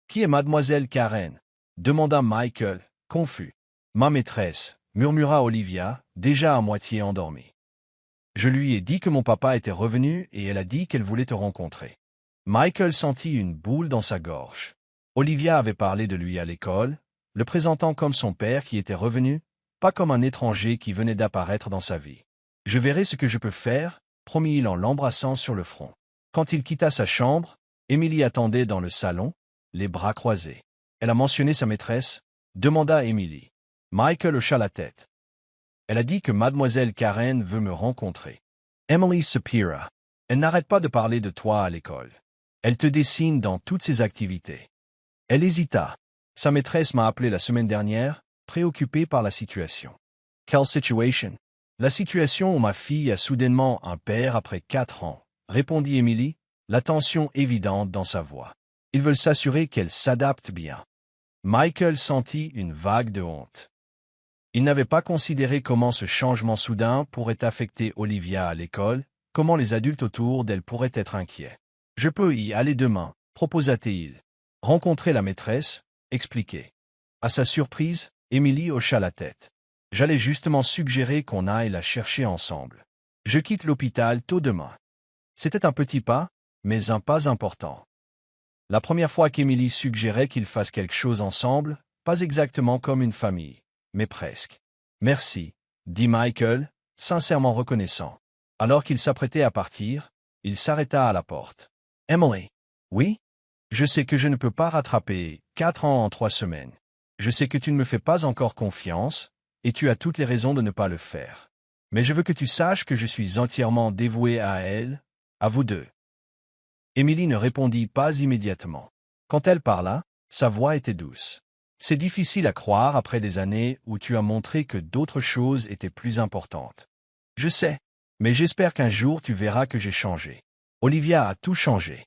Qui est Mademoiselle Karen ?» demanda Michael, confus. « Ma maîtresse, » murmura Olivia, déjà à moitié endormie. « Je lui ai dit que mon papa était revenu et elle a dit qu'elle voulait te rencontrer. » Michael sentit une boule dans sa gorge. Olivia avait parlé de lui à l'école, le présentant comme son père qui était revenu, pas comme un étranger qui venait d'apparaître dans sa vie. « Je verrai ce que je peux faire, promit-il en l'embrassant sur le front. Quand il quitta sa chambre, Emily attendait dans le salon, les bras croisés. Elle a mentionné sa maîtresse, demanda Emily. Michael hocha la tête. Elle a dit que mademoiselle Karen veut me rencontrer. Emily soupira. Elle n'arrête pas de parler de toi à l'école. Elle te dessine dans toutes ses activités. Elle hésita. Sa maîtresse m'a appelé la semaine dernière, préoccupée par la situation. Quelle situation? La situation où ma fille a soudainement un père après 4 ans, répondit Emily, la tension évidente dans sa voix. Ils veulent s'assurer qu'elle s'adapte bien. Michael sentit une vague de honte. Il n'avait pas considéré comment ce changement soudain pourrait affecter Olivia à l'école, comment les adultes autour d'elle pourraient être inquiets. Je peux y aller demain, proposa-t-il. Rencontrer la maîtresse, expliquer. À sa surprise, Emily hocha la tête. J'allais justement suggérer qu'on aille la chercher ensemble. Je quitte l'hôpital tôt demain. C'était un petit pas, mais un pas important. La première fois qu'Emily suggérait qu'ils fassent quelque chose ensemble, pas exactement comme une famille, mais presque. Merci, dit Michael, sincèrement reconnaissant. Alors qu'il s'apprêtait à partir, il s'arrêta à la porte. Emily. Oui? Je sais que je ne peux pas rattraper 4 ans en 3 semaines. Je sais que tu ne me fais pas encore confiance, et tu as toutes les raisons de ne pas le faire. Mais je veux que tu saches que je suis entièrement dévoué à elle, à vous deux. Emily ne répondit pas immédiatement. Quand elle parla, sa voix était douce. C'est difficile à croire après des années où tu as montré que d'autres choses étaient plus importantes. Je sais, mais j'espère qu'un jour tu verras que j'ai changé. Olivia a tout changé.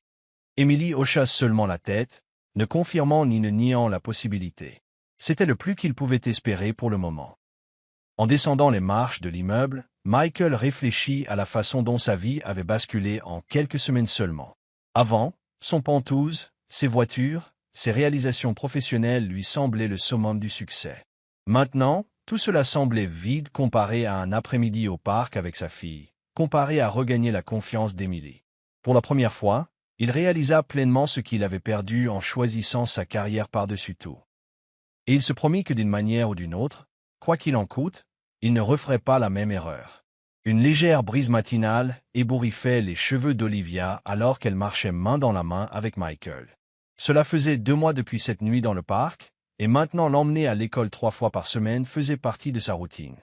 Emily hocha seulement la tête, ne confirmant ni ne niant la possibilité. C'était le plus qu'il pouvait espérer pour le moment. En descendant les marches de l'immeuble, Michael réfléchit à la façon dont sa vie avait basculé en quelques semaines seulement. Avant, son pantouse, ses voitures, ses réalisations professionnelles lui semblaient le summum du succès. Maintenant, tout cela semblait vide comparé à un après-midi au parc avec sa fille, comparé à regagner la confiance d'Emily. Pour la première fois, il réalisa pleinement ce qu'il avait perdu en choisissant sa carrière par-dessus tout. Et il se promit que d'une manière ou d'une autre, quoi qu'il en coûte, il ne referait pas la même erreur. Une légère brise matinale ébouriffait les cheveux d'Olivia alors qu'elle marchait main dans la main avec Michael. Cela faisait 2 mois depuis cette nuit dans le parc, et maintenant l'emmener à l'école 3 fois par semaine faisait partie de sa routine.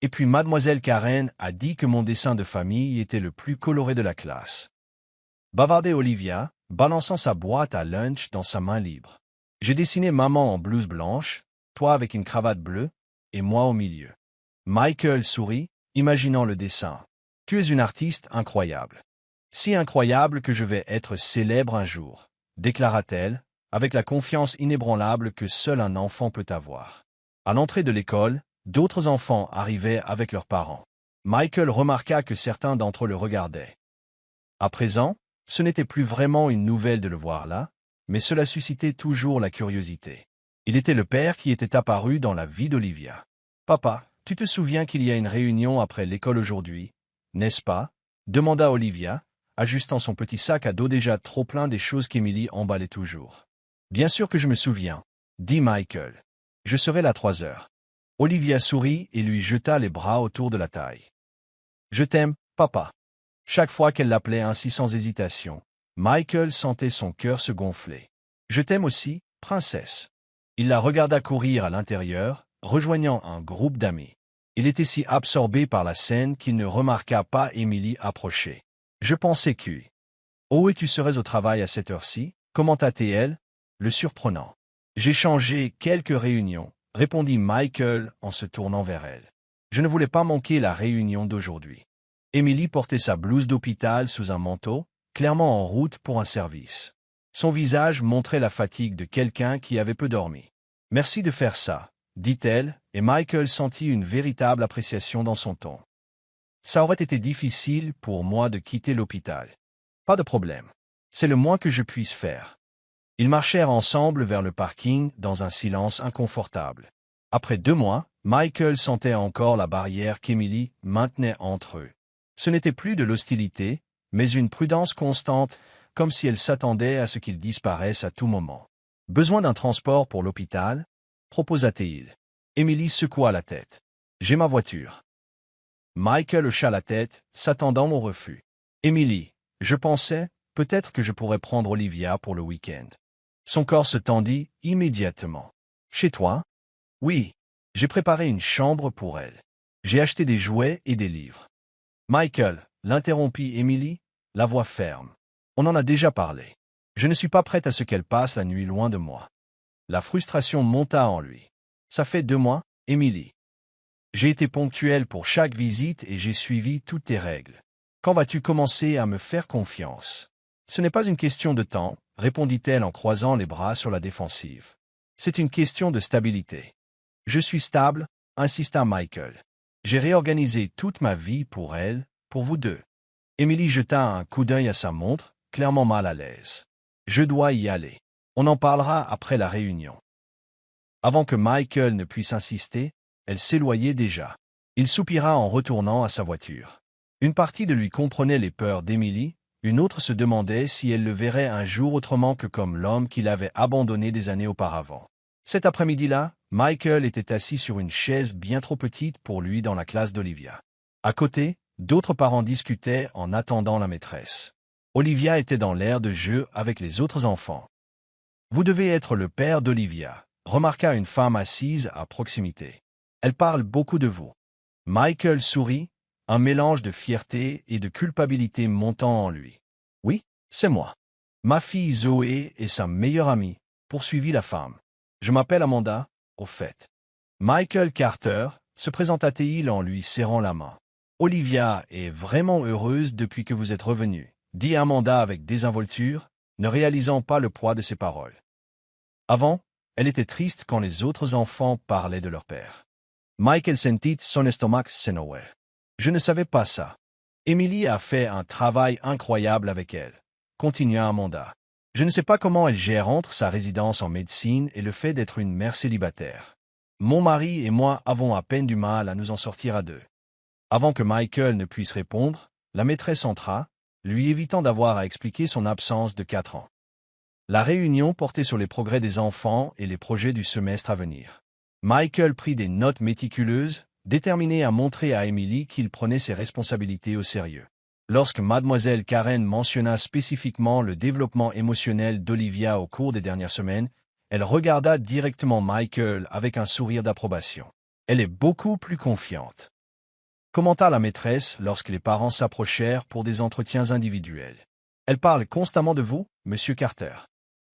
Et puis mademoiselle Karen a dit que mon dessin de famille était le plus coloré de la classe. Bavardait Olivia, balançant sa boîte à lunch dans sa main libre. J'ai dessiné maman en blouse blanche, toi avec une cravate bleue, et moi au milieu. Michael sourit, imaginant le dessin. Tu es une artiste incroyable. Si incroyable que je vais être célèbre un jour, déclara-t-elle, avec la confiance inébranlable que seul un enfant peut avoir. À l'entrée de l'école, d'autres enfants arrivaient avec leurs parents. Michael remarqua que certains d'entre eux le regardaient. À présent, ce n'était plus vraiment une nouvelle de le voir là, mais cela suscitait toujours la curiosité. Il était le père qui était apparu dans la vie d'Olivia. « Papa, tu te souviens qu'il y a une réunion après l'école aujourd'hui, n'est-ce pas ?» demanda Olivia, ajustant son petit sac à dos déjà trop plein des choses qu'Emily emballait toujours. « Bien sûr que je me souviens, » dit Michael. « Je serai là 3 heures. » Olivia sourit et lui jeta les bras autour de la taille. « Je t'aime, papa. » Chaque fois qu'elle l'appelait ainsi sans hésitation, Michael sentait son cœur se gonfler. « Je t'aime aussi, princesse. » Il la regarda courir à l'intérieur, rejoignant un groupe d'amis. Il était si absorbé par la scène qu'il ne remarqua pas Emily approcher. « Je pensais que... »« Oh, et tu serais au travail à cette heure-ci » commenta-t-elle, le surprenant. « J'ai changé quelques réunions, » répondit Michael en se tournant vers elle. « Je ne voulais pas manquer la réunion d'aujourd'hui. » Emily portait sa blouse d'hôpital sous un manteau, clairement en route pour un service. Son visage montrait la fatigue de quelqu'un qui avait peu dormi. « Merci de faire ça, » dit-elle, et Michael sentit une véritable appréciation dans son ton. « Ça aurait été difficile pour moi de quitter l'hôpital. » « Pas de problème. C'est le moins que je puisse faire. » Ils marchèrent ensemble vers le parking dans un silence inconfortable. Après 2 mois, Michael sentait encore la barrière qu'Emily maintenait entre eux. Ce n'était plus de l'hostilité, mais une prudence constante, comme si elle s'attendait à ce qu'il disparaisse à tout moment. « Besoin d'un transport pour l'hôpital » proposa-t-il. Emily secoua la tête. « J'ai ma voiture. » Michael hocha la tête, s'attendant au refus. Emily, je pensais, peut-être que je pourrais prendre Olivia pour le week-end. Son corps se tendit immédiatement. Chez toi? Oui. J'ai préparé une chambre pour elle. J'ai acheté des jouets et des livres. Michael, l'interrompit Emily, la voix ferme. On en a déjà parlé. Je ne suis pas prête à ce qu'elle passe la nuit loin de moi. La frustration monta en lui. Ça fait 2 mois, Emily. J'ai été ponctuel pour chaque visite et j'ai suivi toutes tes règles. Quand vas-tu commencer à me faire confiance? Ce n'est pas une question de temps, répondit-elle en croisant les bras sur la défensive. C'est une question de stabilité. Je suis stable, insista Michael. J'ai réorganisé toute ma vie pour elle, pour vous deux. Emily jeta un coup d'œil à sa montre, clairement mal à l'aise. Je dois y aller. On en parlera après la réunion. Avant que Michael ne puisse insister, elle s'éloignait déjà. Il soupira en retournant à sa voiture. Une partie de lui comprenait les peurs d'Emily, une autre se demandait si elle le verrait un jour autrement que comme l'homme qu'il avait abandonné des années auparavant. Cet après-midi-là, Michael était assis sur une chaise bien trop petite pour lui dans la classe d'Olivia. À côté, d'autres parents discutaient en attendant la maîtresse. Olivia était dans l'air de jeu avec les autres enfants. « Vous devez être le père d'Olivia », remarqua une femme assise à proximité. « Elle parle beaucoup de vous. » Michael sourit, un mélange de fierté et de culpabilité montant en lui. « Oui, c'est moi. Ma fille Zoé est sa meilleure amie, » poursuivit la femme. « Je m'appelle Amanda, au fait. » Michael Carter, se présenta-t-il en lui serrant la main. « Olivia est vraiment heureuse depuis que vous êtes revenu, » dit Amanda avec désinvolture, ne réalisant pas le poids de ses paroles. Avant, elle était triste quand les autres enfants parlaient de leur père. Michael sentit son estomac s'enouer. Je ne savais pas ça. Emily a fait un travail incroyable avec elle, continua Amanda. Je ne sais pas comment elle gère entre sa résidence en médecine et le fait d'être une mère célibataire. Mon mari et moi avons à peine du mal à nous en sortir à deux. Avant que Michael ne puisse répondre, la maîtresse entra, lui évitant d'avoir à expliquer son absence de 4 ans. La réunion portait sur les progrès des enfants et les projets du semestre à venir. Michael prit des notes méticuleuses, déterminé à montrer à Emily qu'il prenait ses responsabilités au sérieux. Lorsque mademoiselle Karen mentionna spécifiquement le développement émotionnel d'Olivia au cours des dernières semaines, elle regarda directement Michael avec un sourire d'approbation. Elle est beaucoup plus confiante, commenta la maîtresse lorsque les parents s'approchèrent pour des entretiens individuels. Elle parle constamment de vous, monsieur Carter.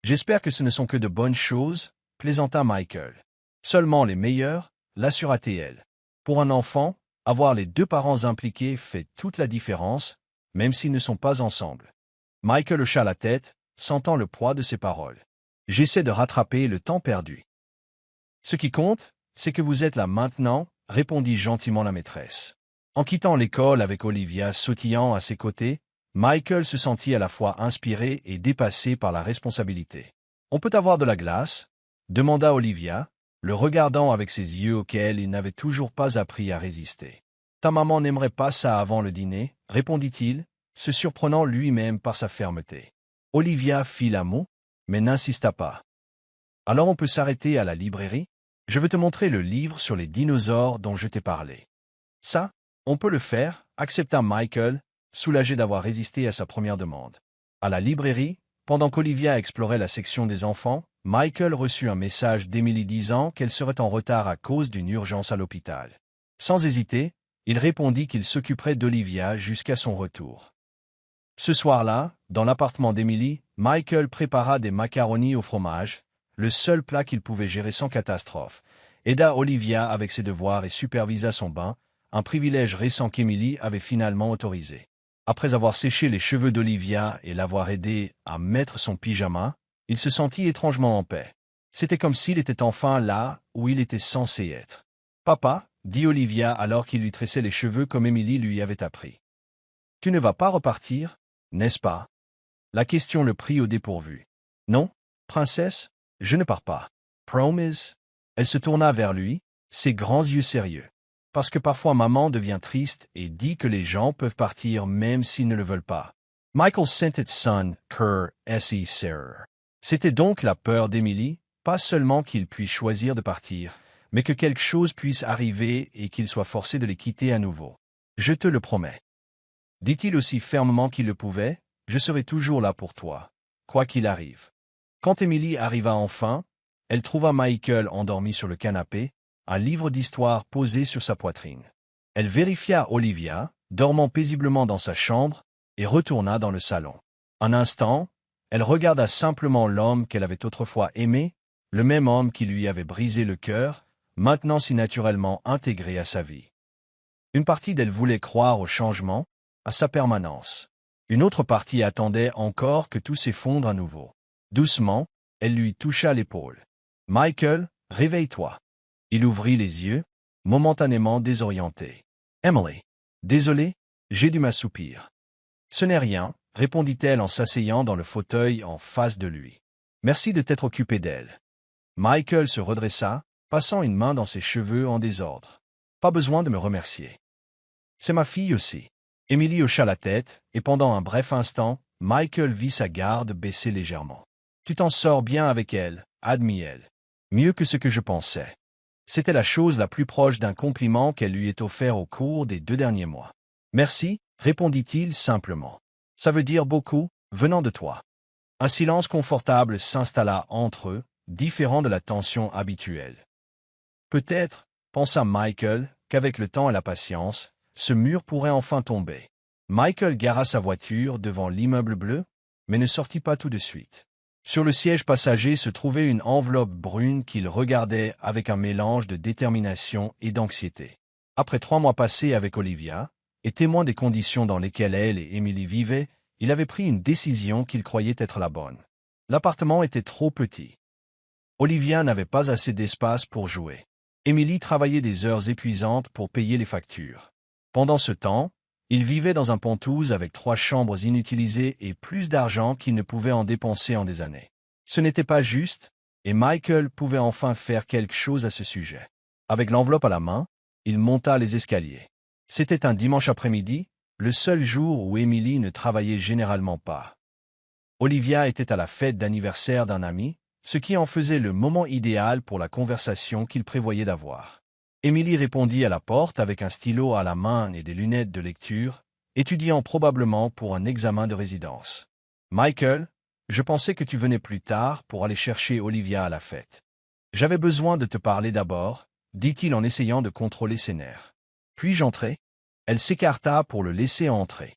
J'espère que ce ne sont que de bonnes choses, plaisanta Michael. Seulement les meilleures, l'assura-t-elle. Pour un enfant, avoir les 2 parents impliqués fait toute la différence, même s'ils ne sont pas ensemble. Michael hocha la tête, sentant le poids de ses paroles. J'essaie de rattraper le temps perdu. Ce qui compte, c'est que vous êtes là maintenant, répondit gentiment la maîtresse. En quittant l'école avec Olivia sautillant à ses côtés, Michael se sentit à la fois inspiré et dépassé par la responsabilité. « On peut avoir de la glace ?» demanda Olivia, le regardant avec ses yeux auxquels il n'avait toujours pas appris à résister. « Ta maman n'aimerait pas ça avant le dîner ?» répondit-il, se surprenant lui-même par sa fermeté. Olivia fit la moue, mais n'insista pas. « Alors on peut s'arrêter à la librairie? Je veux te montrer le livre sur les dinosaures dont je t'ai parlé. »« Ça, on peut le faire, » accepta Michael, soulagé d'avoir résisté à sa première demande. À la librairie, pendant qu'Olivia explorait la section des enfants, Michael reçut un message d'Emily disant qu'elle serait en retard à cause d'une urgence à l'hôpital. Sans hésiter, il répondit qu'il s'occuperait d'Olivia jusqu'à son retour. Ce soir-là, dans l'appartement d'Emily, Michael prépara des macaronis au fromage, le seul plat qu'il pouvait gérer sans catastrophe, aida Olivia avec ses devoirs et supervisa son bain, un privilège récent qu'Emily avait finalement autorisé. Après avoir séché les cheveux d'Olivia et l'avoir aidé à mettre son pyjama, il se sentit étrangement en paix. C'était comme s'il était enfin là où il était censé être. « Papa » dit Olivia alors qu'il lui tressait les cheveux comme Emily lui avait appris. « Tu ne vas pas repartir, n'est-ce pas ?» La question le prit au dépourvu. « Non, princesse, je ne pars pas. »« Promise ?» Elle se tourna vers lui, ses grands yeux sérieux. « Parce que parfois maman devient triste et dit que les gens peuvent partir même s'ils ne le veulent pas. » Michael sentait son cœur serrer. C'était donc la peur d'Emily, pas seulement qu'il puisse choisir de partir, mais que quelque chose puisse arriver et qu'il soit forcé de les quitter à nouveau. Je te le promets. Dit-il aussi fermement qu'il le pouvait, je serai toujours là pour toi, quoi qu'il arrive. Quand Emily arriva enfin, elle trouva Michael endormi sur le canapé, un livre d'histoire posé sur sa poitrine. Elle vérifia Olivia, dormant paisiblement dans sa chambre, et retourna dans le salon. Un instant, elle regarda simplement l'homme qu'elle avait autrefois aimé, le même homme qui lui avait brisé le cœur, maintenant si naturellement intégré à sa vie. Une partie d'elle voulait croire au changement, à sa permanence. Une autre partie attendait encore que tout s'effondre à nouveau. Doucement, elle lui toucha l'épaule. « Michael, réveille-toi. » Il ouvrit les yeux, momentanément désorienté. « Emily. Désolé, j'ai dû m'assoupir. »« Ce n'est rien, » répondit-elle en s'asseyant dans le fauteuil en face de lui. « Merci de t'être occupé d'elle. » Michael se redressa, passant une main dans ses cheveux en désordre. « Pas besoin de me remercier. C'est ma fille aussi. » Emily hocha la tête, et pendant un bref instant, Michael vit sa garde baisser légèrement. « Tu t'en sors bien avec elle, » admit-elle. « Mieux que ce que je pensais. » C'était la chose la plus proche d'un compliment qu'elle lui ait offert au cours des 2 derniers mois. « Merci, » répondit-il simplement. « Ça veut dire beaucoup, venant de toi. » Un silence confortable s'installa entre eux, différent de la tension habituelle. Peut-être, pensa Michael, qu'avec le temps et la patience, ce mur pourrait enfin tomber. Michael gara sa voiture devant l'immeuble bleu, mais ne sortit pas tout de suite. Sur le siège passager se trouvait une enveloppe brune qu'il regardait avec un mélange de détermination et d'anxiété. Après 3 mois passés avec Olivia, et témoin des conditions dans lesquelles elle et Emily vivaient, il avait pris une décision qu'il croyait être la bonne. L'appartement était trop petit. Olivia n'avait pas assez d'espace pour jouer. Emily travaillait des heures épuisantes pour payer les factures. Pendant ce temps, il vivait dans un penthouse avec 3 chambres inutilisées et plus d'argent qu'il ne pouvait en dépenser en des années. Ce n'était pas juste, et Michael pouvait enfin faire quelque chose à ce sujet. Avec l'enveloppe à la main, il monta les escaliers. C'était un dimanche après-midi, le seul jour où Emily ne travaillait généralement pas. Olivia était à la fête d'anniversaire d'un ami, ce qui en faisait le moment idéal pour la conversation qu'il prévoyait d'avoir. Emily répondit à la porte avec un stylo à la main et des lunettes de lecture, étudiant probablement pour un examen de résidence. « Michael, je pensais que tu venais plus tard pour aller chercher Olivia à la fête. J'avais besoin de te parler d'abord, » dit-il en essayant de contrôler ses nerfs. « Puis-je entrer ?» Elle s'écarta pour le laisser entrer.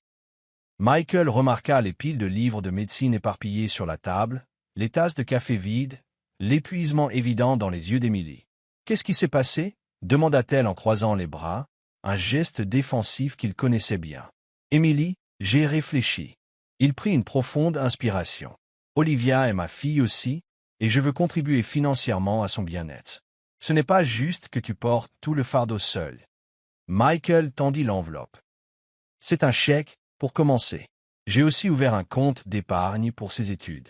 Michael remarqua les piles de livres de médecine éparpillés sur la table, les tasses de café vides, l'épuisement évident dans les yeux d'Emily. « Qu'est-ce qui s'est passé ?» demanda-t-elle en croisant les bras, un geste défensif qu'il connaissait bien. « Emily, j'ai réfléchi. » Il prit une profonde inspiration. « Olivia est ma fille aussi, et je veux contribuer financièrement à son bien-être. Ce n'est pas juste que tu portes tout le fardeau seul. » Michael tendit l'enveloppe. « C'est un chèque, pour commencer. J'ai aussi ouvert un compte d'épargne pour ses études. »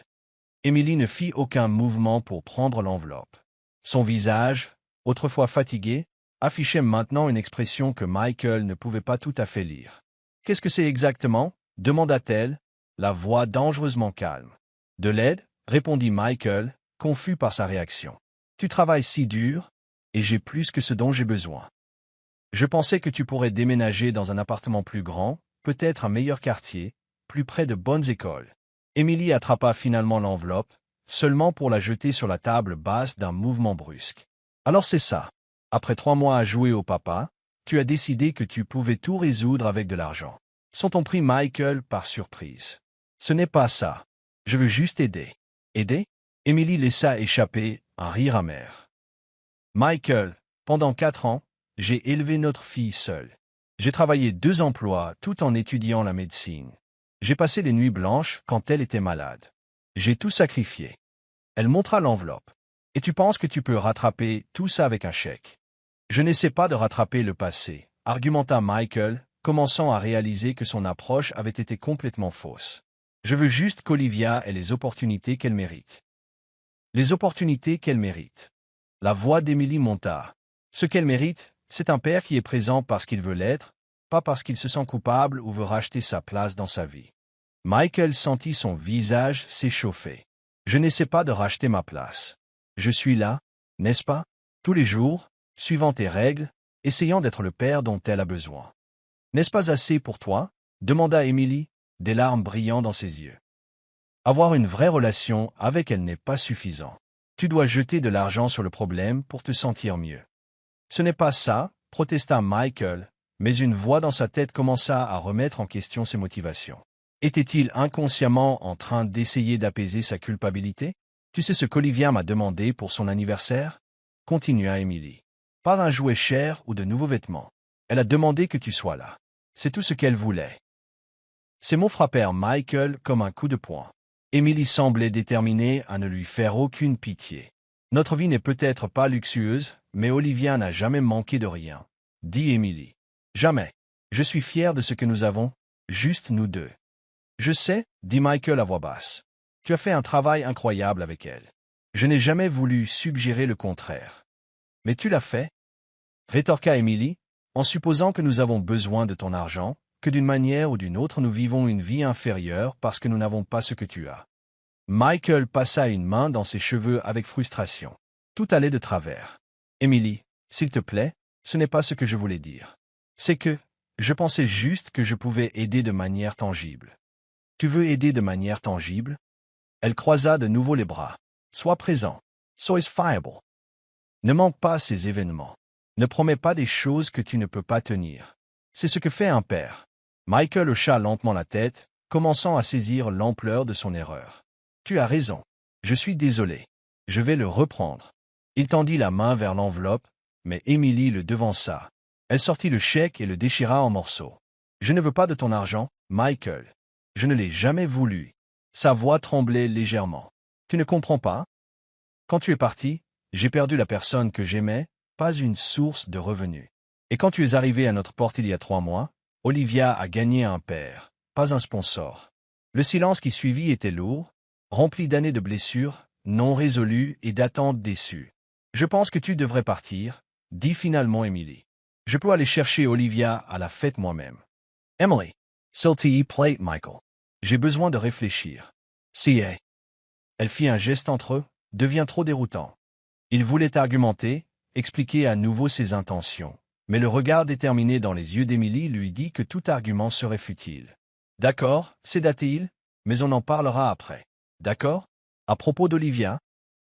Emily ne fit aucun mouvement pour prendre l'enveloppe. Son visage, autrefois fatigué, affichait maintenant une expression que Michael ne pouvait pas tout à fait lire. « Qu'est-ce que c'est exactement ?» demanda-t-elle, la voix dangereusement calme. « De l'aide ?» répondit Michael, confus par sa réaction. « Tu travailles si dur, et j'ai plus que ce dont j'ai besoin. Je pensais que tu pourrais déménager dans un appartement plus grand, peut-être un meilleur quartier, plus près de bonnes écoles. » Emily attrapa finalement l'enveloppe, seulement pour la jeter sur la table basse d'un mouvement brusque. « Alors c'est ça. Après 3 mois à jouer au papa, tu as décidé que tu pouvais tout résoudre avec de l'argent. » Son-ton prit Michael par surprise. « Ce n'est pas ça. Je veux juste aider. » « Aider ?» Emily laissa échapper un rire amer. « Michael, pendant 4 ans, j'ai élevé notre fille seule. J'ai travaillé 2 emplois tout en étudiant la médecine. J'ai passé des nuits blanches quand elle était malade. J'ai tout sacrifié. » Elle montra l'enveloppe. « Et tu penses que tu peux rattraper tout ça avec un chèque? » « Je n'essaie pas de rattraper le passé, » argumenta Michael, commençant à réaliser que son approche avait été complètement fausse. « Je veux juste qu'Olivia ait les opportunités qu'elle mérite. » Les opportunités qu'elle mérite. La voix d'Emily monta. Ce qu'elle mérite, c'est un père qui est présent parce qu'il veut l'être, pas parce qu'il se sent coupable ou veut racheter sa place dans sa vie. Michael sentit son visage s'échauffer. « Je n'essaie pas de racheter ma place. Je suis là, n'est-ce pas, tous les jours, suivant tes règles, essayant d'être le père dont elle a besoin. N'est-ce pas assez pour toi? Demanda Emily, des larmes brillant dans ses yeux. Avoir une vraie relation avec elle n'est pas suffisant. Tu dois jeter de l'argent sur le problème pour te sentir mieux. Ce n'est pas ça, protesta Michael, mais une voix dans sa tête commença à remettre en question ses motivations. Était-il inconsciemment en train d'essayer d'apaiser sa culpabilité? Tu sais ce qu'Olivia m'a demandé pour son anniversaire? Continua Emily. Pas un jouet cher ou de nouveaux vêtements. Elle a demandé que tu sois là. C'est tout ce qu'elle voulait. Ces mots frappèrent Michael comme un coup de poing. Emily semblait déterminée à ne lui faire aucune pitié. Notre vie n'est peut-être pas luxueuse, mais Olivia n'a jamais manqué de rien, dit Emily. Jamais. Je suis fier de ce que nous avons, juste nous deux. Je sais, dit Michael à voix basse. Tu as fait un travail incroyable avec elle. Je n'ai jamais voulu suggérer le contraire. Mais tu l'as fait, rétorqua Emily, en supposant que nous avons besoin de ton argent, que d'une manière ou d'une autre nous vivons une vie inférieure parce que nous n'avons pas ce que tu as. Michael passa une main dans ses cheveux avec frustration. Tout allait de travers. Emily, s'il te plaît, ce n'est pas ce que je voulais dire. C'est que, je pensais juste que je pouvais aider de manière tangible. Tu veux aider de manière tangible? Elle croisa de nouveau les bras. Sois présent. Sois fiable. Ne manque pas ces événements. Ne promets pas des choses que tu ne peux pas tenir. C'est ce que fait un père. Michael hocha lentement la tête, commençant à saisir l'ampleur de son erreur. Tu as raison. Je suis désolé. Je vais le reprendre. Il tendit la main vers l'enveloppe, mais Emily le devança. Elle sortit le chèque et le déchira en morceaux. Je ne veux pas de ton argent, Michael. Je ne l'ai jamais voulu. Sa voix tremblait légèrement. Tu ne comprends pas? Quand tu es parti, j'ai perdu la personne que j'aimais, pas une source de revenus. Et quand tu es arrivé à notre porte il y a 3 mois, Olivia a gagné un père, pas un sponsor. Le silence qui suivit était lourd, rempli d'années de blessures, non résolues et d'attentes déçues. Je pense que tu devrais partir, dit finalement Emily. Je peux aller chercher Olivia à la fête moi-même. Emily, s'il te plaît, Michael. J'ai besoin de réfléchir. Si elle fit un geste entre eux, devient trop déroutant. Il voulait argumenter, expliquer à nouveau ses intentions, mais le regard déterminé dans les yeux d'Emily lui dit que tout argument serait futile. D'accord, céda-t-il, mais on en parlera après. D'accord? À propos d'Olivia?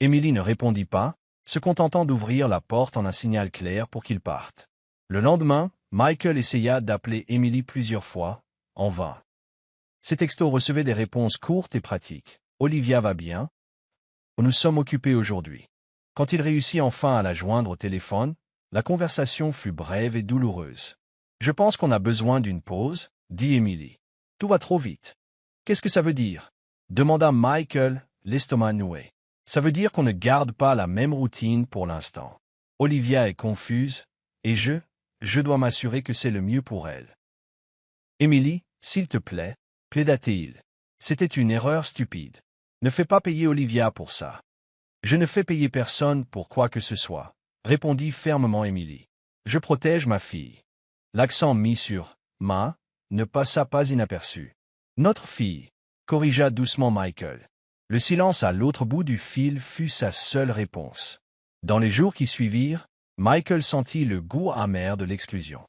Emily ne répondit pas, se contentant d'ouvrir la porte en un signal clair pour qu'il parte. Le lendemain, Michael essaya d'appeler Emily plusieurs fois, en vain. Ses textos recevaient des réponses courtes et pratiques. Olivia va bien? Nous sommes occupés aujourd'hui. Quand il réussit enfin à la joindre au téléphone, la conversation fut brève et douloureuse. Je pense qu'on a besoin d'une pause, dit Emily. Tout va trop vite. Qu'est-ce que ça veut dire? Demanda Michael, l'estomac noué. Ça veut dire qu'on ne garde pas la même routine pour l'instant. Olivia est confuse, et je dois m'assurer que c'est le mieux pour elle. Emily, s'il te plaît, plaida-t-il. C'était une erreur stupide. Ne fais pas payer Olivia pour ça. Je ne fais payer personne pour quoi que ce soit, répondit fermement Emily. Je protège ma fille. L'accent mis sur « ma » ne passa pas inaperçu. Notre fille, corrigea doucement Michael. Le silence à l'autre bout du fil fut sa seule réponse. Dans les jours qui suivirent, Michael sentit le goût amer de l'exclusion.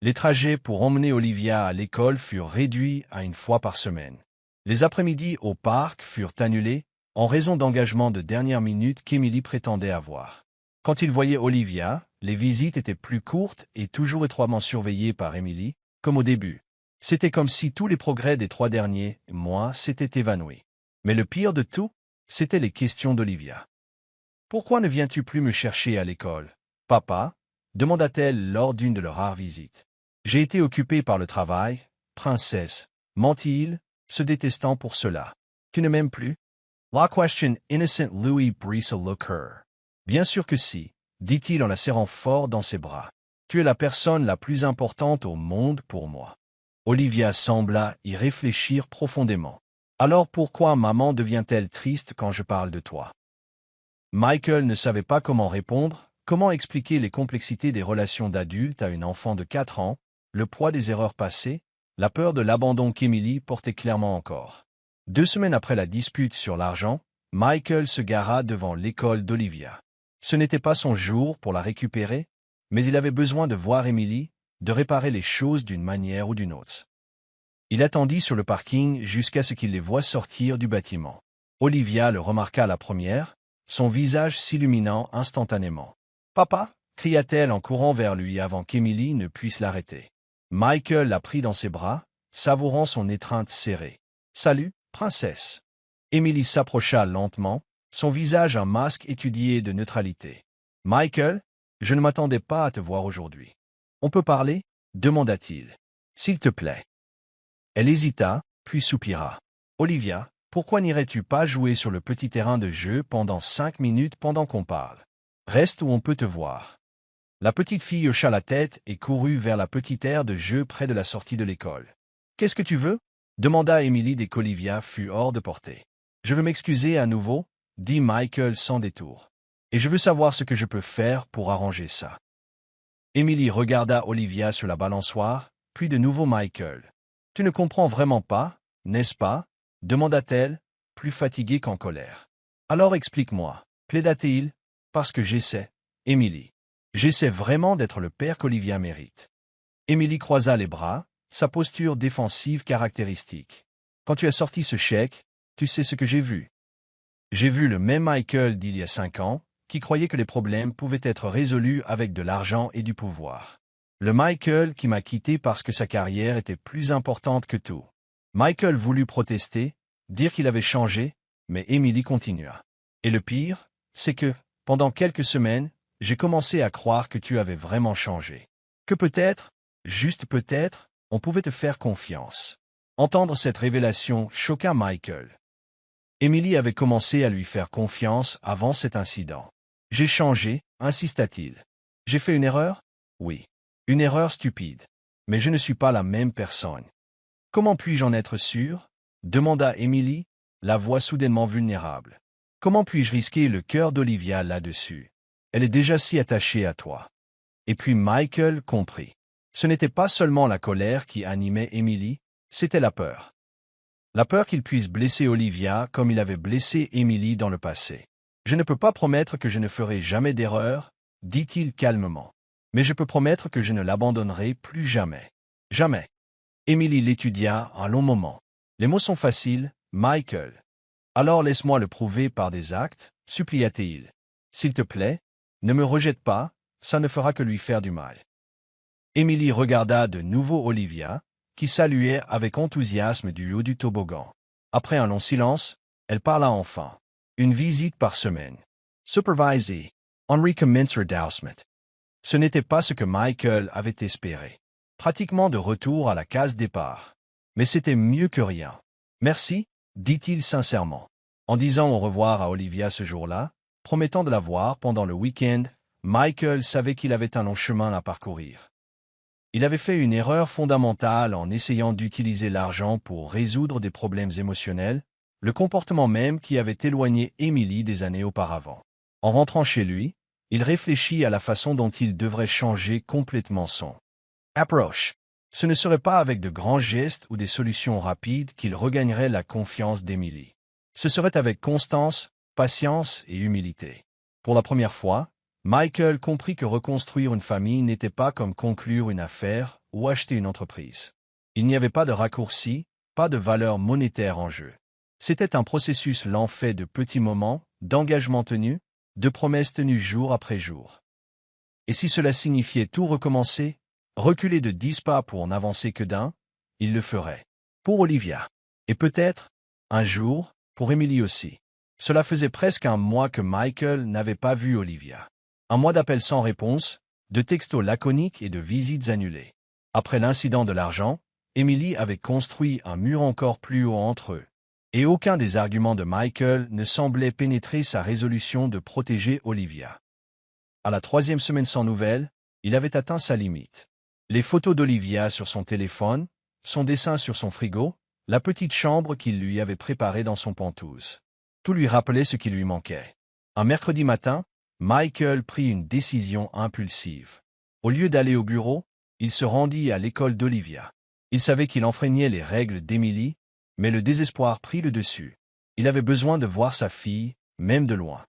Les trajets pour emmener Olivia à l'école furent réduits à 1 fois par semaine. Les après-midi au parc furent annulés en raison d'engagements de dernière minute qu'Emily prétendait avoir. Quand il voyait Olivia, les visites étaient plus courtes et toujours étroitement surveillées par Emily, comme au début. C'était comme si tous les progrès des 3 derniers mois s'étaient évanouis. Mais le pire de tout, c'étaient les questions d'Olivia. « Pourquoi ne viens-tu plus me chercher à l'école, papa ?» demanda-t-elle lors d'une de leurs rares visites. « J'ai été occupée par le travail, princesse, mentit-il, se détestant pour cela. Tu ne m'aimes plus? La question innocent Louis brissa le cœur. Bien sûr que si, dit-il en la serrant fort dans ses bras. Tu es la personne la plus importante au monde pour moi. Olivia sembla y réfléchir profondément. Alors pourquoi maman devient-elle triste quand je parle de toi? Michael ne savait pas comment répondre, comment expliquer les complexités des relations d'adulte à une enfant de 4 ans, le poids des erreurs passées, la peur de l'abandon qu'Emily portait clairement encore. 2 semaines après la dispute sur l'argent, Michael se gara devant l'école d'Olivia. Ce n'était pas son jour pour la récupérer, mais il avait besoin de voir Emily, de réparer les choses d'une manière ou d'une autre. Il attendit sur le parking jusqu'à ce qu'il les voie sortir du bâtiment. Olivia le remarqua la première, son visage s'illuminant instantanément. « Papa » cria-t-elle en courant vers lui avant qu'Emily ne puisse l'arrêter. Michael la prit dans ses bras, savourant son étreinte serrée. « Salut, princesse !» Emily s'approcha lentement, son visage un masque étudié de neutralité. « Michael, je ne m'attendais pas à te voir aujourd'hui. On peut parler ?» demanda-t-il. « S'il te plaît. » Elle hésita, puis soupira. « Olivia, pourquoi n'irais-tu pas jouer sur le petit terrain de jeu pendant 5 minutes pendant qu'on parle? Reste où on peut te voir. » La petite fille hocha la tête et courut vers la petite aire de jeu près de la sortie de l'école. « Qu'est-ce que tu veux ?» demanda Emily dès qu'Olivia fut hors de portée. « Je veux m'excuser à nouveau, » dit Michael sans détour. « Et je veux savoir ce que je peux faire pour arranger ça. » Emily regarda Olivia sur la balançoire, puis de nouveau Michael. « Tu ne comprends vraiment pas, n'est-ce pas ?» demanda-t-elle, plus fatiguée qu'en colère. « Alors explique-moi, » plaida-t-il, « parce que j'essaie, Emily. J'essaie vraiment d'être le père qu'Olivia mérite. » Emily croisa les bras, sa posture défensive caractéristique. « Quand tu as sorti ce chèque, tu sais ce que j'ai vu. J'ai vu le même Michael d'il y a 5 ans, qui croyait que les problèmes pouvaient être résolus avec de l'argent et du pouvoir. Le Michael qui m'a quitté parce que sa carrière était plus importante que tout. » Michael voulut protester, dire qu'il avait changé, mais Emily continua. « Et le pire, c'est que, pendant quelques semaines, j'ai commencé à croire que tu avais vraiment changé. Que peut-être, juste peut-être, on pouvait te faire confiance. » Entendre cette révélation choqua Michael. Emily avait commencé à lui faire confiance avant cet incident. « J'ai changé, insista-t-il. J'ai fait une erreur? Oui. Une erreur stupide. Mais je ne suis pas la même personne. »« Comment puis-je en être sûr ?» demanda Emily, la voix soudainement vulnérable. « Comment puis-je risquer le cœur d'Olivia là-dessus? Elle est déjà si attachée à toi. » Et puis Michael comprit. Ce n'était pas seulement la colère qui animait Emily, c'était la peur. La peur qu'il puisse blesser Olivia comme il avait blessé Emily dans le passé. « Je ne peux pas promettre que je ne ferai jamais d'erreur, » dit-il calmement. « Mais je peux promettre que je ne l'abandonnerai plus jamais. Jamais. » Emily l'étudia un long moment. « Les mots sont faciles, Michael. Alors laisse-moi le prouver par des actes, » supplia-t-il. « S'il te plaît, ne me rejette pas, ça ne fera que lui faire du mal. » Emily regarda de nouveau Olivia, qui saluait avec enthousiasme du haut du toboggan. Après un long silence, elle parla enfin. « Une visite par semaine. Supervisée. Henry commence redoucement. » Ce n'était pas ce que Michael avait espéré. Pratiquement de retour à la case départ. Mais c'était mieux que rien. « Merci, » dit-il sincèrement. En disant au revoir à Olivia ce jour-là, promettant de la voir pendant le week-end, Michael savait qu'il avait un long chemin à parcourir. Il avait fait une erreur fondamentale en essayant d'utiliser l'argent pour résoudre des problèmes émotionnels, le comportement même qui avait éloigné Emily des années auparavant. En rentrant chez lui, il réfléchit à la façon dont il devrait changer complètement son approche. Ce ne serait pas avec de grands gestes ou des solutions rapides qu'il regagnerait la confiance d'Emily. Ce serait avec constance, patience et humilité. Pour la première fois, Michael comprit que reconstruire une famille n'était pas comme conclure une affaire ou acheter une entreprise. Il n'y avait pas de raccourci, pas de valeur monétaire en jeu. C'était un processus lent fait de petits moments, d'engagements tenus, de promesses tenues jour après jour. Et si cela signifiait tout recommencer, reculer de 10 pas pour n'avancer que d'un, il le ferait. Pour Olivia. Et peut-être, un jour, pour Emily aussi. Cela faisait presque un mois que Michael n'avait pas vu Olivia. Un mois d'appels sans réponse, de textos laconiques et de visites annulées. Après l'incident de l'argent, Emily avait construit un mur encore plus haut entre eux. Et aucun des arguments de Michael ne semblait pénétrer sa résolution de protéger Olivia. À la 3e semaine sans nouvelles, il avait atteint sa limite. Les photos d'Olivia sur son téléphone, son dessin sur son frigo, la petite chambre qu'il lui avait préparée dans son pentouse. Tout lui rappelait ce qui lui manquait. Un mercredi matin, Michael prit une décision impulsive. Au lieu d'aller au bureau, il se rendit à l'école d'Olivia. Il savait qu'il enfreignait les règles d'Emily, mais le désespoir prit le dessus. Il avait besoin de voir sa fille, même de loin.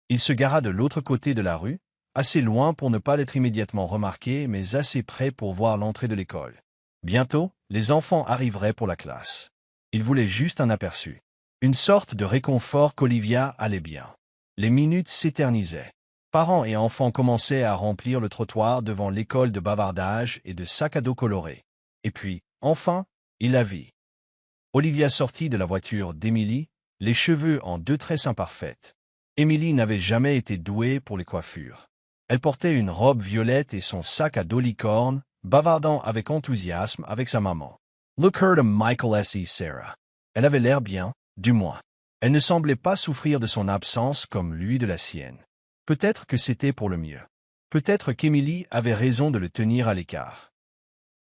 Il se gara de l'autre côté de la rue, assez loin pour ne pas être immédiatement remarqué, mais assez près pour voir l'entrée de l'école. Bientôt, les enfants arriveraient pour la classe. Ils voulaient juste un aperçu. Une sorte de réconfort qu'Olivia allait bien. Les minutes s'éternisaient. Parents et enfants commençaient à remplir le trottoir devant l'école de bavardage et de sacs à dos colorés. Et puis, enfin, il la vit. Olivia sortit de la voiture d'Emily, les cheveux en 2 tresses imparfaites. Emily n'avait jamais été douée pour les coiffures. Elle portait une robe violette et son sac à dos licorne, bavardant avec enthousiasme avec sa maman. Look her to Michael S. Sarah. Elle avait l'air bien, du moins. Elle ne semblait pas souffrir de son absence comme lui de la sienne. Peut-être que c'était pour le mieux. Peut-être qu'Emily avait raison de le tenir à l'écart.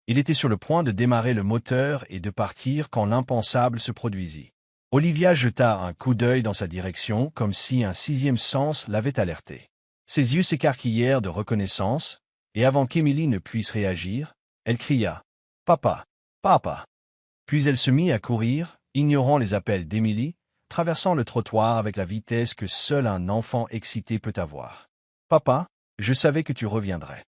Il était sur le point de démarrer le moteur et de partir quand l'impensable se produisit. Olivia jeta un coup d'œil dans sa direction comme si un 6e sens l'avait alerté. Ses yeux s'écarquillèrent de reconnaissance, et avant qu'Emily ne puisse réagir, elle cria « Papa! Papa !» Puis elle se mit à courir, ignorant les appels d'Emily, traversant le trottoir avec la vitesse que seul un enfant excité peut avoir. « Papa, je savais que tu reviendrais. »